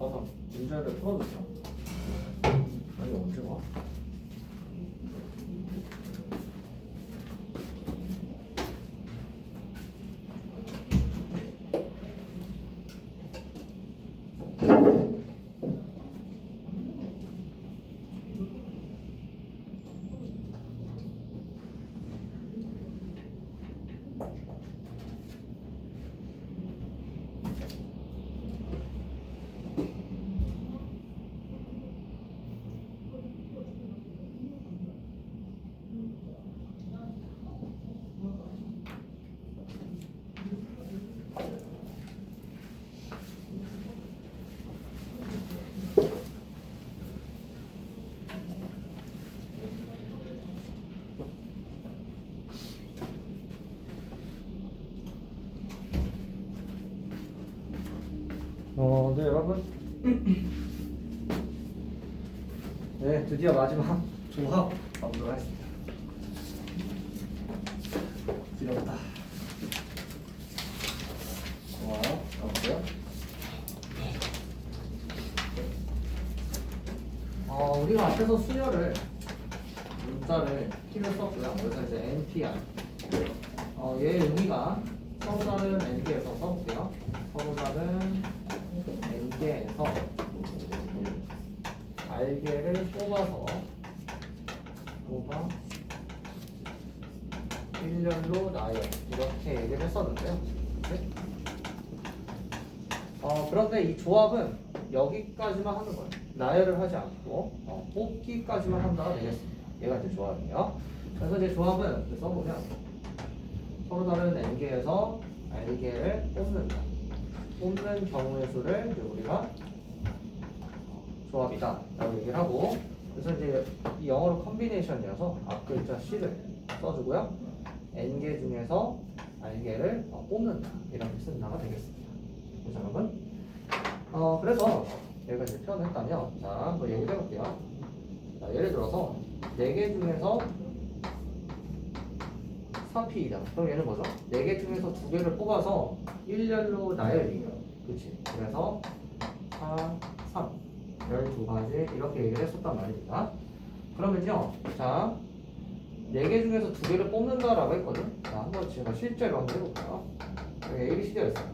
봐서 문제를 풀어주세요. 아니 언제 와? 네 여러분. 네 드디어 마지막 조합 가보도록 하겠습니다. 길었다. 좋아요. 가볼게요. 우리가 앞에서 수열을 문자를 P를 썼고요. 그래서 이제 NPR. 얘의 의미가 서로 다른 N개에서 써볼게요. 서로 다른 N개에서 R개를 뽑아 일렬로 나열 이렇게 얘기를 했었는데요. 네? 그런데 이 조합은 여기까지만 하는 거예요. 나열을 하지 않고 뽑기까지만 한다가 되겠습니다. 얘가 이제 조합이에요. 그래서 이제 조합은 이렇게 써보면 서로 다른 N개에서 R개를 뽑는다. 뽑는 경우의 수를 이제 우리가 조합이다 라고 얘기를 하고, 그래서 이제 이 영어로 컨비네이션이어서 앞 글자 C를 써주고요. N개 중에서 R개를 뽑는다 이렇게 쓴다가 되겠습니다. 그래서 여러분 그래서 얘가 이제 표현했다면 자 한번 얘기를 해볼게요. 자, 예를 들어서 4개 중에서 4P이다. 그럼 얘는 뭐죠? 4개 중에서 2개를 뽑아서 일렬로 나열이에요. 그치? 그래서 4, 3 12가지 이렇게 얘기를 했었단 말입니다. 그러면요, 자 4개 중에서 2개를 뽑는다라고 했거든. 자 한번 제가 실제로 한번 해볼까요? 여기 A, B, C 되어 있어요.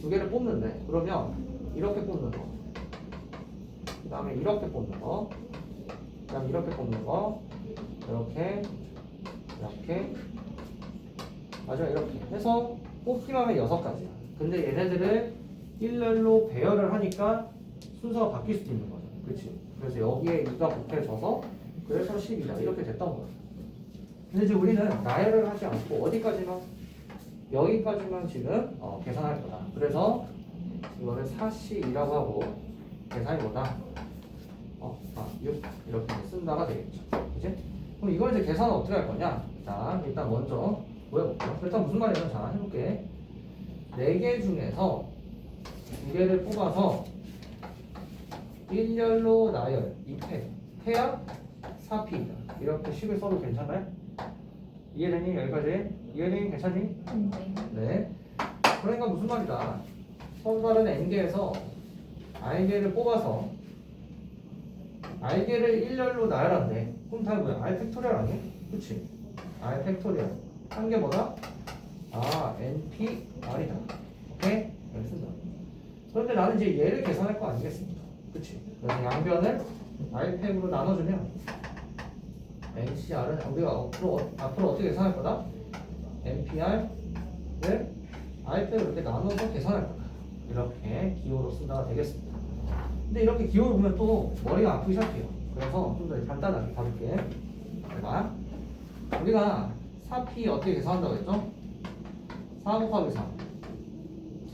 2개를 뽑는데 그러면 이렇게 뽑는 거, 그 다음에 이렇게 뽑는 거, 그 다음에 이렇게 뽑는 거, 이렇게 마지막 이렇게 해서 뽑기만 하면 6가지야. 근데 얘네들을 일렬로 배열을 하니까 순서가 바뀔 수도 있는 거죠. 그치? 그래서 여기에 2가 곱해져서 그래서 10이다 이렇게 됐던 거예요. 근데 이제 우리는 나열을 하지 않고 어디까지만? 여기까지만 지금 계산할 거다. 그래서 이거를 4C이라고 하고 계산이 뭐다? 6 이렇게 쓴다가 되겠죠. 그치? 그럼 이걸 이제 계산은 어떻게 할 거냐? 자 일단 먼저 보여볼게요. 일단 무슨 말이냐면 자 해볼게. 4개 중에서 2개를 뽑아서 일렬로 나열 2패 해야 4P이다. 이렇게 식을 써도 괜찮아요? 이해되니? 여기까지? 이해되니? 괜찮니? 네. 그러니까 무슨 말이다. 서로 다른 N개에서 R개를 뽑아서 R개를 일렬로 나열한대. 그럼 다 뭐야? R 팩토리얼 아니야? 그치? R 팩토리얼 한 게 뭐다? NPR이다. 오케이? 여기 쓴다. 그런데 나는 이제 얘를 계산할 거 아니겠습니까? 그치? 그래서 양변을 R팩으로 나눠주면 NCR은 우리가 앞으로 어떻게 계산할 거다? NPR을 R배로 이렇게 나눠서 계산할 거다. 이렇게 기호로 쓴다가 되겠습니다. 근데 이렇게 기호를 보면 또 머리가 아프기 시작해요. 그래서 좀 더 간단하게 가볼게. 제가 우리가 4P 어떻게 계산한다고 했죠? 4 곱하기 3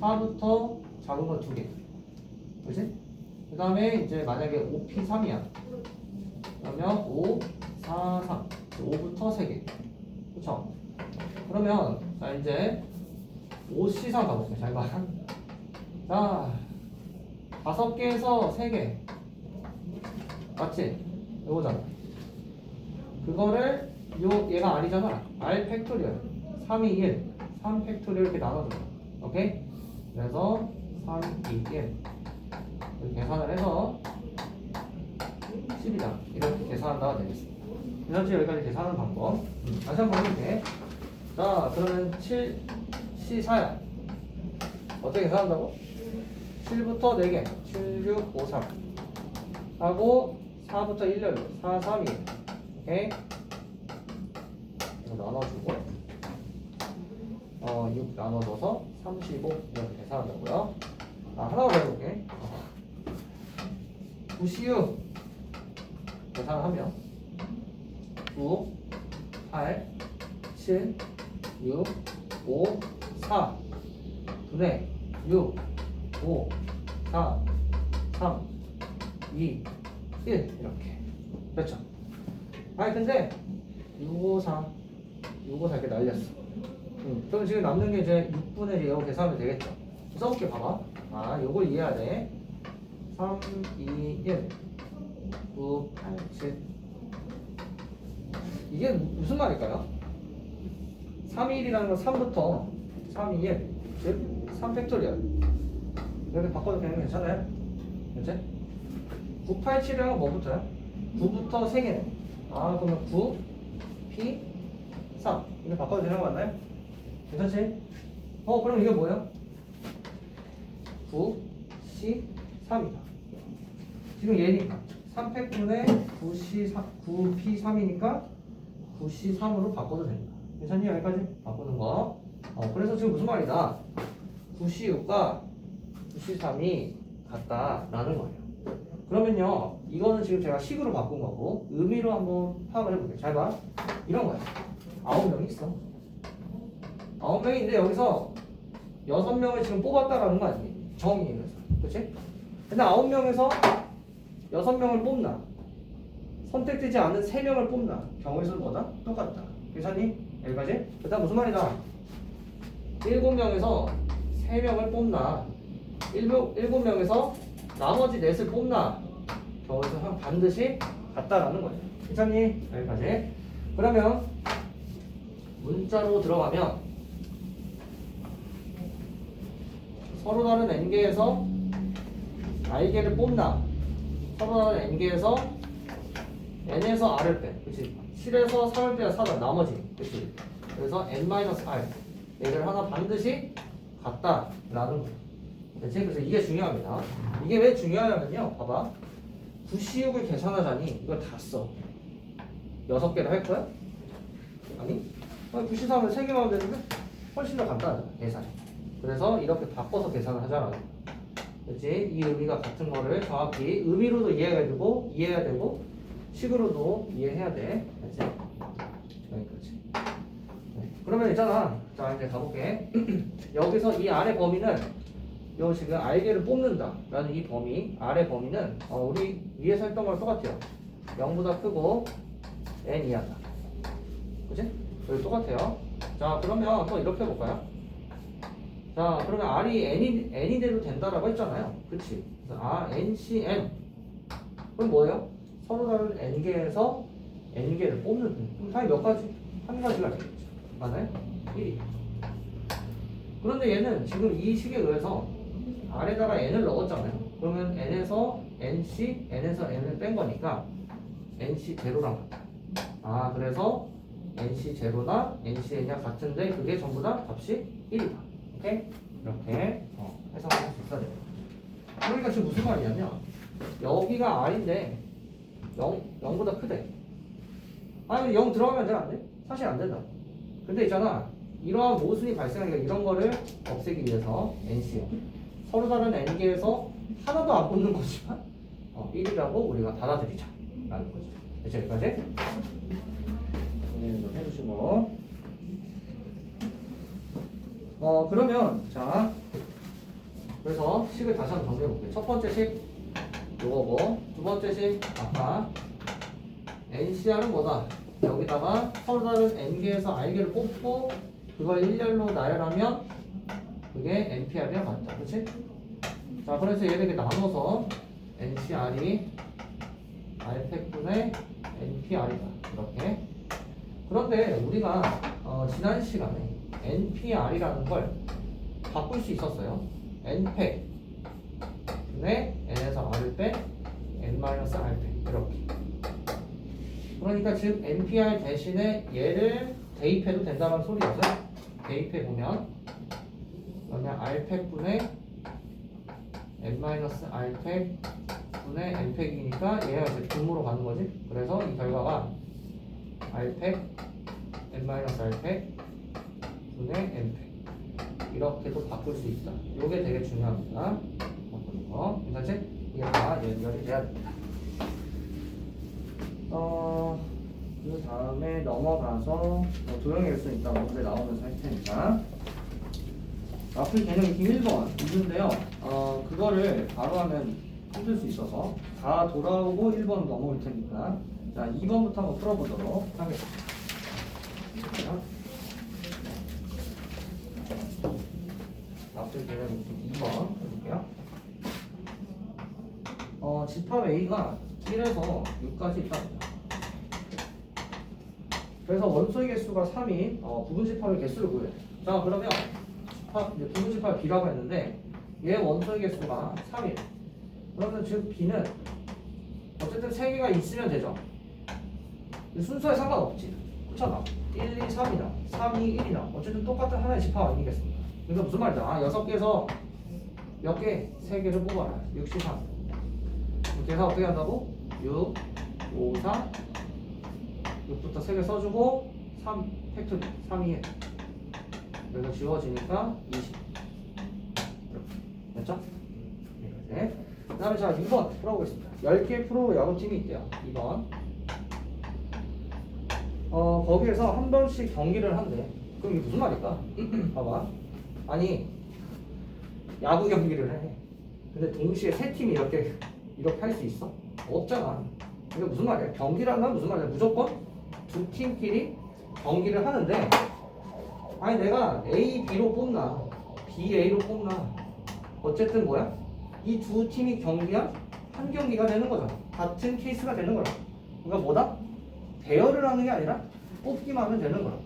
4부터 작은 건 2개 그치? 그 다음에 이제 만약에 5P3이야 그러면 5, 4, 3 5부터 3개 그쵸? 그러면 자 이제 5C3 가볼게요. 잘 봐. 자 5개에서 3개 맞지? 요거잖아. 그거를 얘가 R이잖아. R 팩토리얼 3이 1 3 팩토리얼 이렇게 나눠줘. 오케이? 그래서 3, 2, 1 이렇게 계산을 해서 10이다 이렇게 계산한다가 되겠습니다. 그래서 여기까지 계산하는 방법 다시 한번 해볼게. 자 그러면 7, C4야. 어떻게 계산한다고? 7부터 4개 7, 6, 5, 3 하고 4부터 1렬로 4, 3, 2 오케이? 이거 나눠주고 6 나눠줘서 35 이렇게 계산한다고요. 하나 더 해볼게. 9C6 계산하면 9, 8, 7, 6, 5, 4 2네 6, 5, 4, 3, 2, 1 이렇게 그렇죠? 아니 근데 654 이렇게 날렸어. 그럼 지금 남는 게 이제 6분의 1 이거 계산하면 되겠죠? 써볼게 봐봐. 요걸 이해해야 돼. 3, 2, 1 9, 8, 7 이게 무슨 말일까요? 3, 2, 1이라는 건 3부터 3, 2, 1 즉 3팩토리얼 이렇게 바꿔도 되는 거 괜찮아요? 그치? 9, 8, 7이랑 뭐부터요? 9부터 3개네. 그러면 9, P, 3 이렇게 바꿔도 되는 거 맞나요? 괜찮지? 그럼 이게 뭐예요? 9, C, 3이다. 지금 얘니까 3팩분의 9C3, 9P3이니까 9C3으로 바꿔도 됩니다. 괜찮니? 여기까지 바꾸는 거. 그래서 지금 무슨 말이다? 9C6과 9C3이 같다라는 거예요. 그러면요, 이거는 지금 제가 식으로 바꾼 거고 의미로 한번 파악을 해볼게요. 잘 봐. 이런 거야. 9명이 있어. 9명인데 여기서 6명을 지금 뽑았다라는 거 아니에요? 정의에서. 그치? 근데 9명에서 6명을 뽑나? 선택되지 않은 3명을 뽑나? 경우의 수는 뭐다? 똑같다. 괜찮니? 여기까지? 그 다음 무슨 말이다? 7명에서 3명을 뽑나? 7명에서 나머지 넷을 뽑나? 경우의 수는 반드시 같다라는 거예요. 괜찮니? 여기까지. 그러면 문자로 들어가면 서로 다른 n개에서 r개를 뽑나? 서로 다른 n개에서 n에서 r을 빼. 그치? 7에서 3을 빼야 4다. 나머지. 그치? 그래서 n-r 얘를 하나 반드시 같다라는 거예요. 그치? 그래서 이게 중요합니다. 이게 왜 중요하냐면요. 봐봐. 9C6을 계산하자니 이걸 다 써. 6개를 할 거야? 아니? 9C3을 3개만 하면 되는데 훨씬 더 간단하잖아. 계산이. 그래서 이렇게 바꿔서 계산을 하자라는 거야. 그치? 이 의미가 같은 거를 정확히 의미로도 이해해야 되고 식으로도 이해해야 돼. 그치? 여기까지. 네. 그러면 있잖아. 자, 이제 가볼게. 여기서 이 아래 범위는 요 지금 R개를 뽑는다 라는 이 범위, 아래 범위는 우리 위에서 했던 거랑 똑같아요. 0보다 크고 n 이하다. 그치? 여기 똑같아요. 자, 그러면 또 이렇게 해볼까요? 자, 그러면 R이 n이 돼도 된다라고 했잖아요. 그치? 그래서 NCN. 그럼 뭐예요? 서로 다른 n개에서 n개를 뽑는. 그럼 당연히 몇 가지? 한 가지가 되겠죠. 맞아요? 1이. 그런데 얘는 지금 이 식에 의해서 R에다가 n을 넣었잖아요. 그러면 n에서 nc, n에서 n을 뺀 거니까 nc 제로랑 같다. 그래서 nc 제로나 nc n이랑 같은데 그게 전부 다 값이 1이다. 오케이? 이렇게 해석할 수 있어야 돼요. 그러니까 지금 무슨 말이냐면 여기가 R인데 0보다 크대. 0 들어가면 안 돼? 사실 안 된다. 근데 있잖아. 이러한 모순이 발생하니까 이런 거를 없애기 위해서 NC요. 서로 다른 n개에서 하나도 안 뽑는 거지만 1이라고 우리가 받아들이자 라는 거죠. 그래서 여기까지 해주시고 그러면 자 그래서 식을 다시 한번 정리해 볼게요. 첫 번째 식 요거고 두 번째 식 아까 NCR은 뭐다? 여기다가 서로 다른 n개에서 r개를 뽑고 그걸 일렬로 나열하면 그게 NPR이랑 같다. 그치? 자 그래서 얘를 이렇게 나눠서 NCR이 R팩분의 NPR이다. 이렇게. 그런데 우리가 지난 시간에 NPR이라는 걸 바꿀 수 있었어요. N팩 분의 N에서 R을 뺀 N-R팩 이렇게. 그러니까 즉 NPR 대신에 얘를 대입해도 된다는 소리였어요. 대입해보면 그냥 R팩분의 N-R팩 분의 N팩이니까 얘가 이제 분모로 가는 거지. 그래서 이 결과가 R팩 N-R팩 분의 N팩 이렇게도 바꿀 수 있다. 이게 되게 중요합니다. 바꾸는 거. 괜찮지? 이게 다 연결이 돼야 됩니다. 그 다음에 넘어가서 도형일 수 있다. 문제 나오면서 할 테니까. 앞을 개념 익힘 1번 있는데요. 그거를 바로 하면 힘들 수 있어서 다 돌아오고 1번 넘어올 테니까 자 2번부터 한번 풀어보도록 하겠습니다. 앞을 개념 익힘 2번 해볼게요. 집합 A가 1에서 6까지 있답니다. 그래서 원소의 개수가 3인 부분 집합의 개수를 구해요. 자 그러면 이제 부분 집합 B라고 했는데 얘 원소의 개수가 3인. 그러면 즉 B는 어쨌든 3개가 있으면 되죠. 순서에 상관없지. 그렇잖아. 1, 2, 3이나 3, 2, 1이나 어쨌든 똑같은 하나의 집합 아니겠습니까? 그러니까 무슨 말이죠? 6개에서 몇 개? 3개를 뽑아라. 63. 계산 어떻게 한다고? 6, 5, 4 6부터 3개 써주고 3 팩토리 3, 2, 1 그래서 지워지니까 20 이렇게 됐죠? 네. 그 다음에 자 6번 풀어보겠습니다. 10개 프로 야구팀이 있대요. 2번 거기에서 한 번씩 경기를 한대. 그럼 이게 무슨 말일까? 봐봐. 아니 야구 경기를 해. 근데 동시에 세 팀이 이렇게 할 수 있어? 없잖아. 이게 무슨 말이야? 경기라는 건 무슨 말이야? 무조건 두 팀끼리 경기를 하는데 아니 내가 A, B로 뽑나 B, A로 뽑나 어쨌든 뭐야? 이 두 팀이 경기한 한 경기가 되는 거잖아. 같은 케이스가 되는 거야. 그러니까 뭐다? 대여를 하는 게 아니라 뽑기만 하면 되는 거야.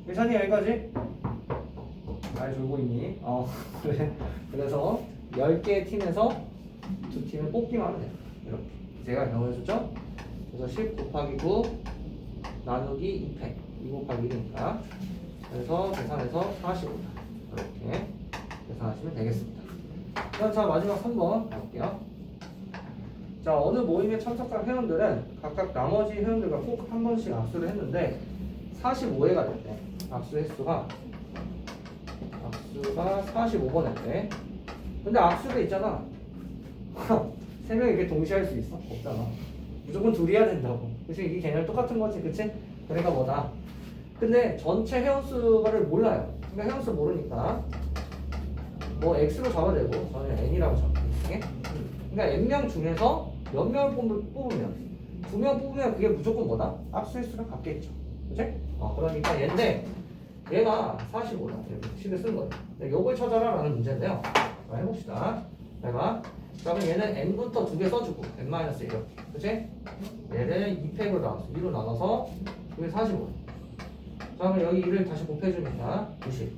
괜찮니? 여기까지? 잘 졸고 있니? 그래. 그래서 10개의 팀에서 두 팀을 뽑기만 하면 돼. 이렇게 제가 경험해줬죠? 그래서 10 곱하기 9 나누기 2팩 2 곱하기 1이니까 그래서 계산해서 45다. 이렇게 계산하시면 되겠습니다. 그럼 자 마지막 3번 볼게요. 자 어느 모임에 참석한 회원들은 각각 나머지 회원들과 꼭 한 번씩 악수를 했는데 45회가 됐대. 악수 횟수가 45번 했대. 근데 악수가 있잖아. 3명이 이렇게 동시에 할 수 있어? 없잖아. 무조건 둘이 해야 된다고. 그치? 이게 개념 똑같은 거지, 그치? 그러니까 뭐다. 근데 전체 회원수를 몰라요. 그러니까 회원수 모르니까 뭐 X로 잡아야 되고 저는 N이라고 잡을게요. 그러니까 N명 중에서 몇 명을 뽑으면 2명 뽑으면 그게 무조건 뭐다? 악수 횟수랑 같겠죠. 그치? 그러니까 얘인데 얘가 45다. 이렇게 식을 쓴 거예요. 요걸 찾아라 라는 문제인데요. 해봅시다. 내가 그러면 얘는 n부터 2개 써주고 n-1 이렇게 그치? 얘를 2팩으로 나눠서 2로 나눠서 그게 45. 자 그럼 여기 2를 다시 곱해주니까 90.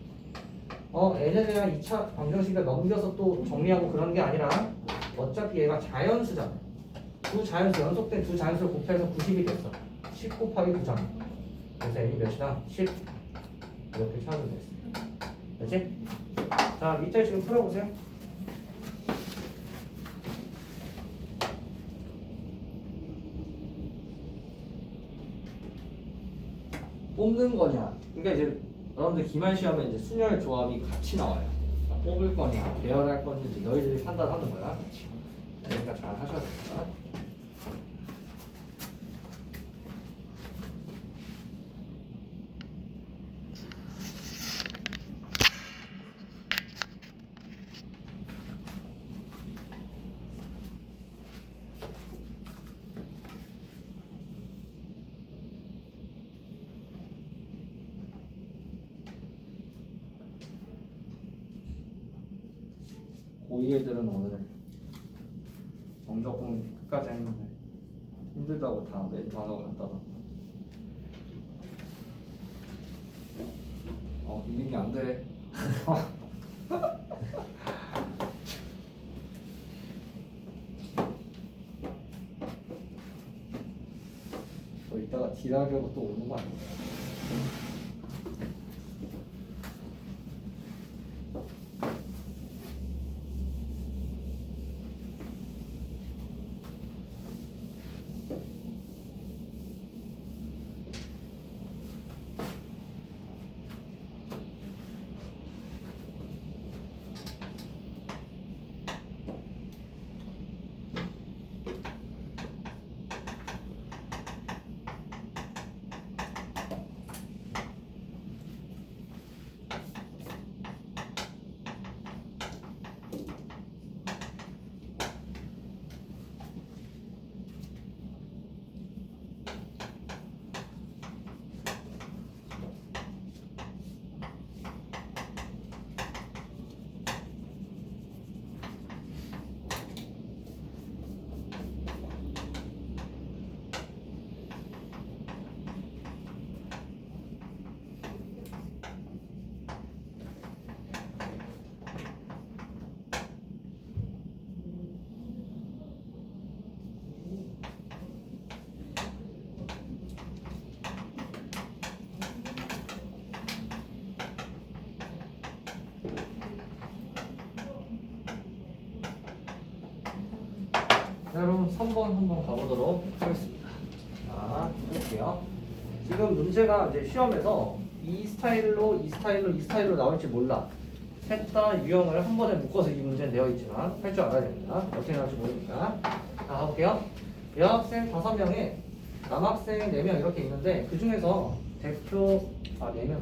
n에 대한 2차 방정식을 넘겨서 또 정리하고 그런 게 아니라 어차피 얘가 자연수잖아. 두 자연수 연속된 두 자연수를 곱해서 90이 됐어. 10 곱하기 9잖아. 그래서 n이 몇이다? 10 이렇게 찾으면 되겠습니다. 됐지? 자 밑에 지금 풀어보세요. 뽑는 거냐? 그러니까 이제 여러분들 기말 시험에 이제 순열 조합이 같이 나와요. 그러니까 뽑을 거냐 배열할 건지 너희들이 판단하는 거야. 그러니까 잘 하셔야 됩니다. 고2 애들은 오늘 정적 공부 끝까지 했는데 힘들다고 다 멘트 안 하고 갔다가 이긴 게 안 돼. 이따가 딜하려고 또 오는 거 아니야? 자, 여러분 3번 한번 가보도록 하겠습니다. 자, 볼게요. 지금 문제가 이제 시험에서 이 스타일로, 이 스타일로, 이 스타일로 나올지 몰라. 셋 다 유형을 한 번에 묶어서 이 문제는 되어 있지만 할 줄 알아야 됩니다. 어떻게 나올지 모르니까. 자, 가볼게요. 여학생 5명에 남학생 4명 이렇게 있는데 그 중에서 대표 4명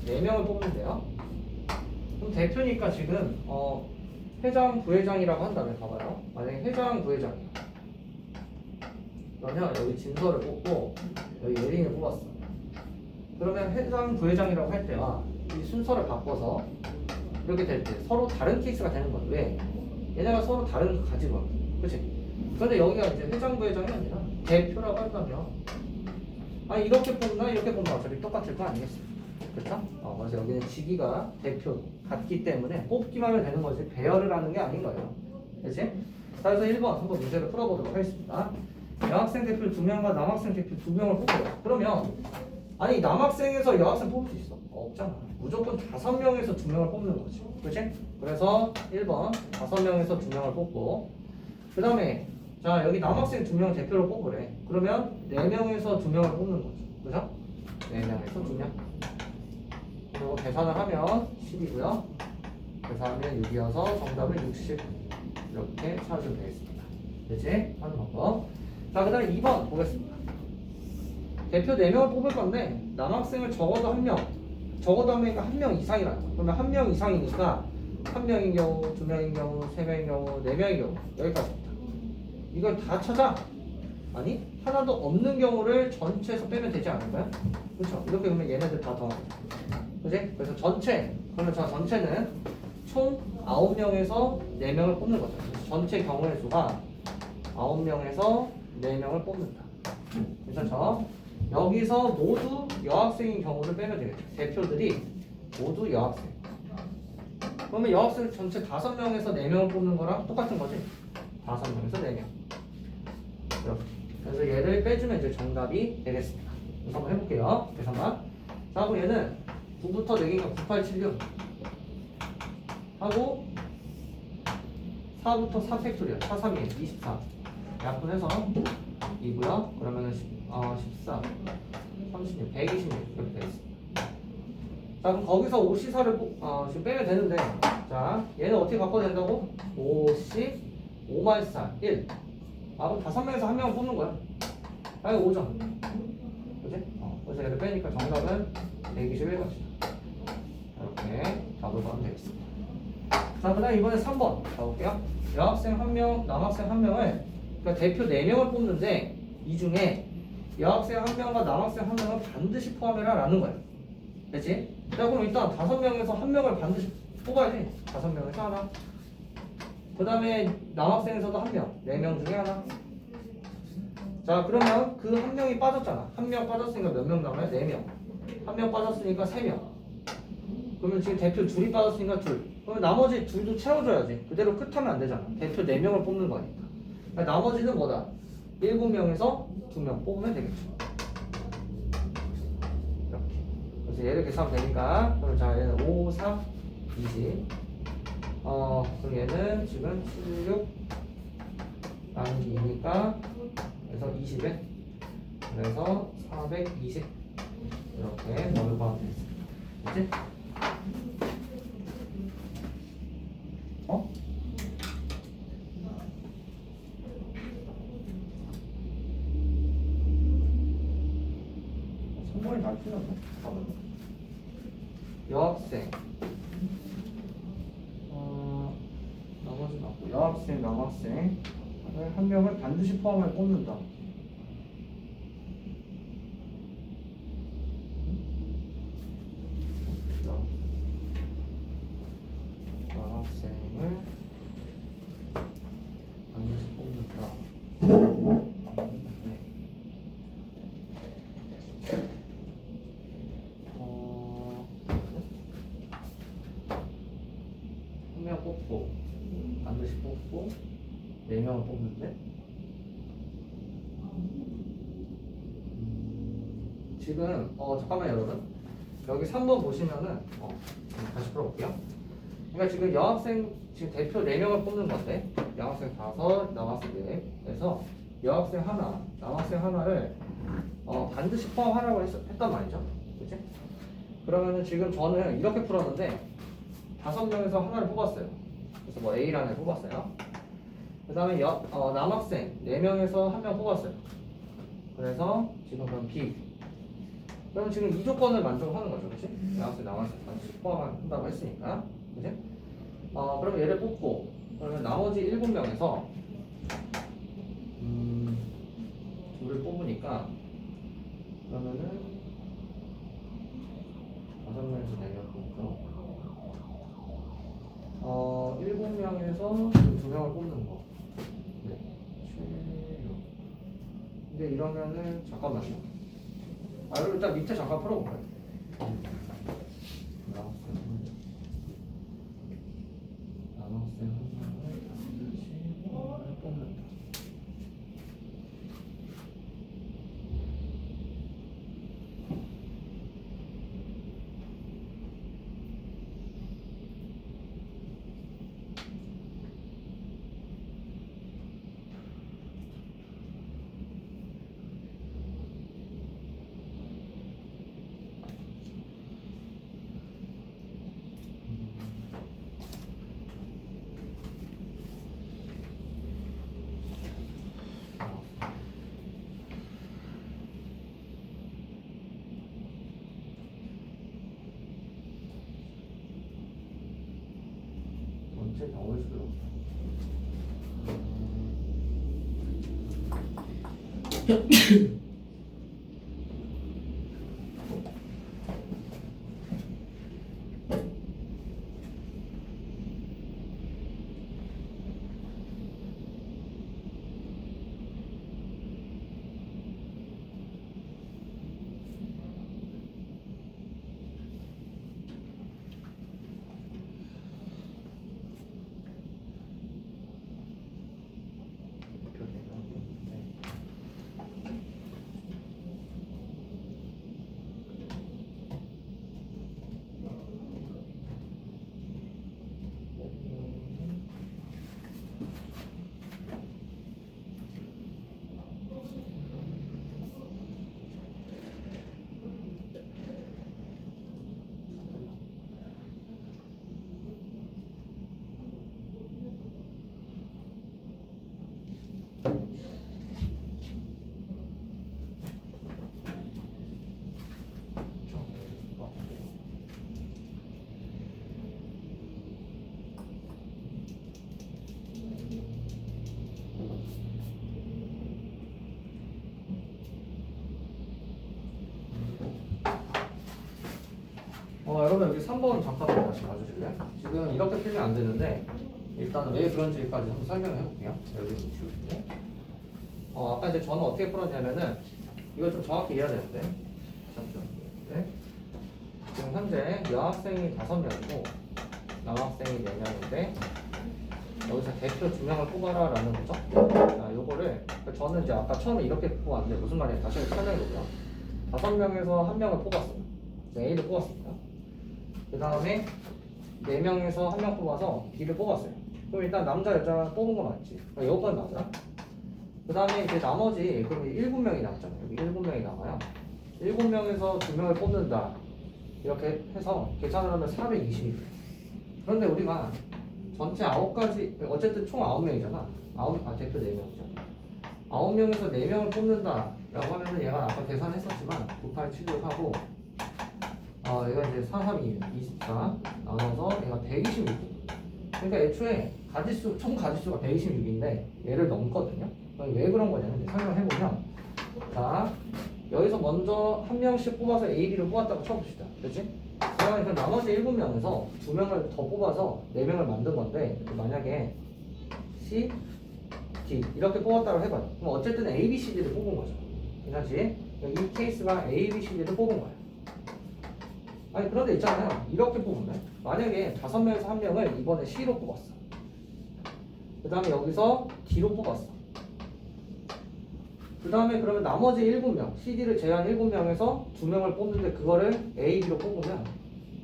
4명을 뽑는데요. 그럼 대표니까 지금 회장, 부회장이라고 한다면 봐봐요. 만약에 회장, 부회장이야. 그러면 여기 진서를 뽑고 여기 예린을 뽑았어. 그러면 회장, 부회장이라고 할 때와 이 순서를 바꿔서 이렇게 될 때 서로 다른 케이스가 되는 거야. 왜? 얘네가 서로 다른 거 가지고 왔어. 그치? 그런데 여기가 이제 회장, 부회장이 아니라 대표라고 한다면 아니 이렇게 뽑나 이렇게 뽑나 어차피 똑같을 거 아니겠어? 그렇죠? 그래서 여기는 직위가 대표 같기 때문에 뽑기만 하면 되는 거지 배열을 하는 게 아닌 거예요. 그렇지? 자, 그래서 1번 한번 문제를 풀어보도록 하겠습니다. 여학생 대표 2명과 남학생 대표 2명을 뽑아요. 그러면 아니 남학생에서 여학생 뽑을 수 있어? 없잖아. 무조건 5명에서 2명을 뽑는 거지. 그렇지? 그래서 1번 5명에서 2명을 뽑고 그 다음에 자 여기 남학생 2명 대표로 뽑으래. 그러면 4명에서 2명을 뽑는 거지. 그죠? 4명에서 2명. 그리고 계산을 하면 10이고요. 계산하면 6이어서 정답은 60 이렇게 찾으면 되겠습니다. 그치? 하는 방법. 자, 그 다음에 2번 보겠습니다. 대표 4명을 뽑을 건데 남학생을 적어도 1명 적어도 1명이니까 1명 이상이라는 거야. 그러면 1명 이상이니까 1명인 경우, 2명인 경우, 3명인 경우, 4명인 경우 여기까지입니다. 이걸 다 찾아? 아니 하나도 없는 경우를 전체에서 빼면 되지 않을까요? 그렇죠? 이렇게 보면 얘네들 다 더하면 그지? 그래서 전체 그러면 저 전체는 총 9명에서 4명을 뽑는 거죠. 전체 경우의 수가 9명에서 4명을 뽑는다. 괜찮죠? 여기서 모두 여학생인 경우를 빼면 되겠죠. 대표들이 모두 여학생. 그러면 여학생 전체 5명에서 4명을 뽑는 거랑 똑같은 거지? 5명에서 4명. 이렇게. 그래서 얘를 빼주면 이제 정답이 되겠습니다. 그래서 한번 해볼게요. 계산만. 자, 그럼 얘는 9부터 4개가 9, 8, 7, 6 하고 4부터 4 팩토리얼 4, 3이 24 약분해서 2고요. 그러면은 14, 36, 126 이렇게 되겠습니다. 자 그럼 거기서 5C4를 지금 빼면 되는데 자 얘는 어떻게 바꿔야 된다고? 5C 5-4 1 그럼 5명에서 1명을 뽑는 거야. 아니 5죠. 그치? 그래서 얘를 빼니까 정답은 121번이다. 이렇게 답을 보면 되겠습니다. 자 그 다음 이번에 3번 가볼게요. 여학생 1명 남학생 1명을 그러니까 대표 4명을 뽑는데 이 중에 여학생 1명과 남학생 1명을 반드시 포함해라 라는 거예요. 됐지? 자 그럼 일단 5명에서 1명을 반드시 뽑아야지. 5명에서 하나. 그 다음에 남학생에서도 1명 4명 중에 하나. 자 그러면 그 1명이 빠졌잖아. 1명 빠졌으니까 몇 명 남아요? 4명. 1명 빠졌으니까 3명. 그러면 지금 대표 2이 빠졌으니까 2. 그러면 나머지 2도 채워줘야지. 그대로 끝하면 안 되잖아. 대표 4명을 뽑는 거니까. 그러니까 나머지는 뭐다? 7명에서 2명 뽑으면 되겠죠. 이렇게. 그래서 얘를 계산하면 되니까. 그럼 자 얘는 5, 3, 20. 그럼 얘는 지금 16 나누기 2니까 그래서 20에 그래서 420 이렇게 넣을 거 하면 되겠습니다. 그치? 선물이 잘 필요하네. 여학생 나머지 맞고 여학생 남학생 한 명을 반드시 포함해 뽑는다. 여학생을 반드시 뽑는다. 네. 한 명 뽑고 반드시 뽑고 4명을 뽑는데 지금 잠깐만 여러분 여기 3번 보시면은 다시 풀어볼게요. 그러니까 지금 여학생 지금 대표 4명을 뽑는 건데 여학생 5, 남학생 4 그래서 여학생 하나, 남학생 하나를 반드시 포함하라고 했단 말이죠. 그치? 그러면은 지금 저는 이렇게 풀었는데 5명에서 하나를 뽑았어요. 그래서 뭐 A라는 애를 뽑았어요. 그 다음에 남학생 4명에서 1명 뽑았어요. 그래서 지금 그럼 B. 그럼 지금 이 조건을 만족하는 거죠. 그치? 여학생 남학생 반드시 포함한다고 했으니까. 그치? 그러면 얘를 뽑고 그러면 나머지 7명에서 둘을 뽑으니까 그러면은 5명에서 4명 뽑고 7명에서 2명을 뽑는 거. 네. 근데 이러면은 잠깐만요. 그럼 일단 밑에 잠깐 풀어볼까요? 남학생 한 명을 반드시 뽑는다. 전체 병을 수요. 여러분 여기 3번 잠깐만 다시 봐주실래요? 지금 이렇게 풀면 안 되는데 일단 왜 그런지까지 한번 설명해 볼게요. 여기 좀 지울게요. 아까 이제 저는 어떻게 풀었냐면은 이거 좀 정확히 이해해야 되는데 잠시만요. 네. 지금 현재 여학생이 5명이고 남학생이 4명인데 여기서 대표 2명을 뽑아라 라는 거죠. 자, 요거를 저는 이제 아까 처음에 이렇게 뽑았는데 무슨 말이에요? 다시 설명해 볼게요. 5명에서 1명을 뽑았어요. A를 뽑았습니다. 그 다음에 4명에서 1명 뽑아서 B를 뽑았어요. 그럼 일단 남자 여자 뽑은 거 맞지? 요건 맞아. 그 다음에 이제 나머지 그럼 7명이 남잖아요. 여기 7명이 남아요. 7명에서 2명을 뽑는다. 이렇게 해서 계산을 하면 420이 돼요. 그런데 우리가 전체 9가지 어쨌든 총 9명이잖아. 대표 4명이잖아. 9명에서 4명을 뽑는다 라고 하면은 얘가 아까 계산했었지만 98, 76하고 얘가 이제 4, 3, 2, 24 나눠서 얘가 126. 그러니까 애초에 총 가지수가 126인데 얘를 넘거든요. 그럼 왜 그런 거냐면 설명해보면 자 여기서 먼저 1명씩 뽑아서 A, B를 뽑았다고 쳐봅시다. 그렇지? 그러면 나머지 7명에서 2명을 더 뽑아서 4명을 만든 건데 만약에 C, D 이렇게 뽑았다고 해봐요. 그럼 어쨌든 A, B, C, D를 뽑은 거죠. 괜찮지? 이 케이스가 A, B, C, D를 뽑은 거예요. 아니 그런데 있잖아요. 이렇게 뽑으면 만약에 5명에서 1명을 이번에 C로 뽑았어. 그 다음에 여기서 D로 뽑았어. 그 다음에 그러면 나머지 7명 CD를 제한 7명에서 2명을 뽑는데 그거를 A, B로 뽑으면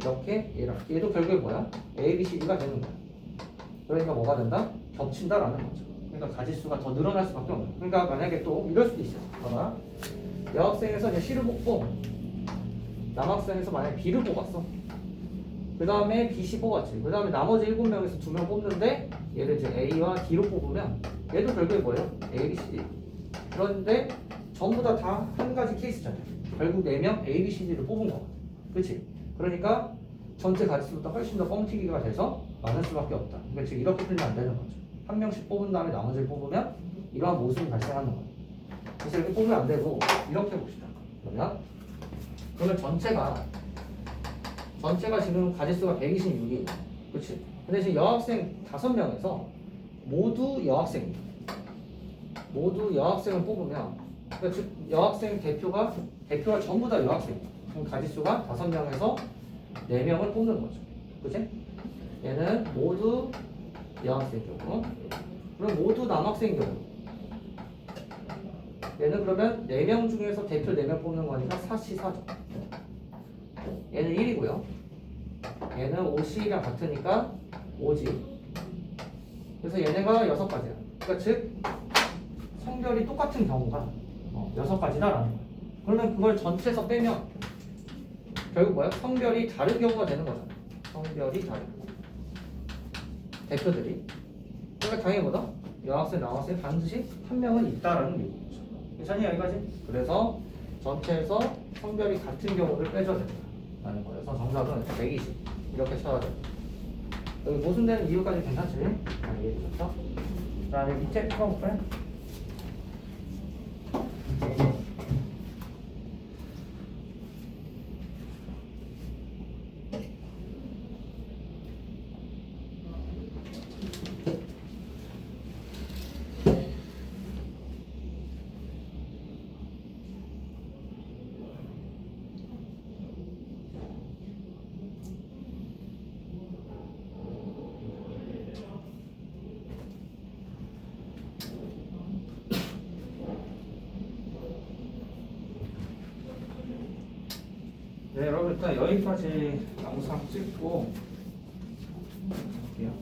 이렇게 얘도 결국에 뭐야? A, B, C, D가 되는 거야. 그러니까 뭐가 된다? 겹친다라는 거죠. 그러니까 가지수가 더 늘어날 수밖에 없는 거야. 그러니까 만약에 또 이럴 수도 있어. 봐봐. 여학생에서 이제 C를 뽑고 남학생에서 만약에 B를 뽑았어. 그 다음에 B, C 뽑았지. 그 다음에 나머지 7명에서 2명 뽑는데 얘를 이제 A와 D로 뽑으면 얘도 결국에 뭐예요? A, B, C, D. 그런데 전부 다 한 가지 케이스잖아요. 결국 4명 A, B, C, D를 뽑은 거거든. 그렇지? 그러니까 전체 가지수보다 훨씬 더 뻥튀기가 돼서 많을 수밖에 없다. 그러니까 지금 이렇게 풀면 안 되는 거죠. 1명씩 뽑은 다음에 나머지를 뽑으면 이러한 모습이 발생하는 거예요. 그래서 이렇게 뽑으면 안 되고 이렇게 봅시다. 그러면 전체가 지금 가지수가 126이에요. 그렇지? 근데 지금 여학생 5명에서 모두 여학생이에요. 모두 여학생을 뽑으면 그러니까 즉 여학생 대표가 전부 다 여학생이에요. 그럼 가지수가 5명에서 4명을 뽑는 거죠. 그치? 얘는 모두 여학생 경우 그럼 모두 남학생 경우 얘는 그러면 4명 중에서 대표 4명 뽑는 거니까 4C 4죠. 얘는 1이고요. 얘는 5C랑 같으니까 5G. 그래서 얘네가 6가지야. 그러니까 즉 성별이 똑같은 경우가 6가지다라는 거야. 그러면 그걸 전체에서 빼면 결국 뭐야? 성별이 다른 경우가 되는 거잖아. 성별이 다른 대표들이. 그러니까 당연히 뭐다? 여학생, 남학생 반드시 1명은 있다라는 얘기죠. 괜찮니 여기까지? 그래서 전체에서 성별이 같은 경우를 빼줘야 된다라는 거예요. 그래서 정답은 120 이렇게 찾아야 돼. 여기 모순되는 이유까지 괜찮지? 이해되셨어? 그 다음에 밑에 풀어볼까요? 네, 여러분 일단 여기까지 영상 찍고 할게요.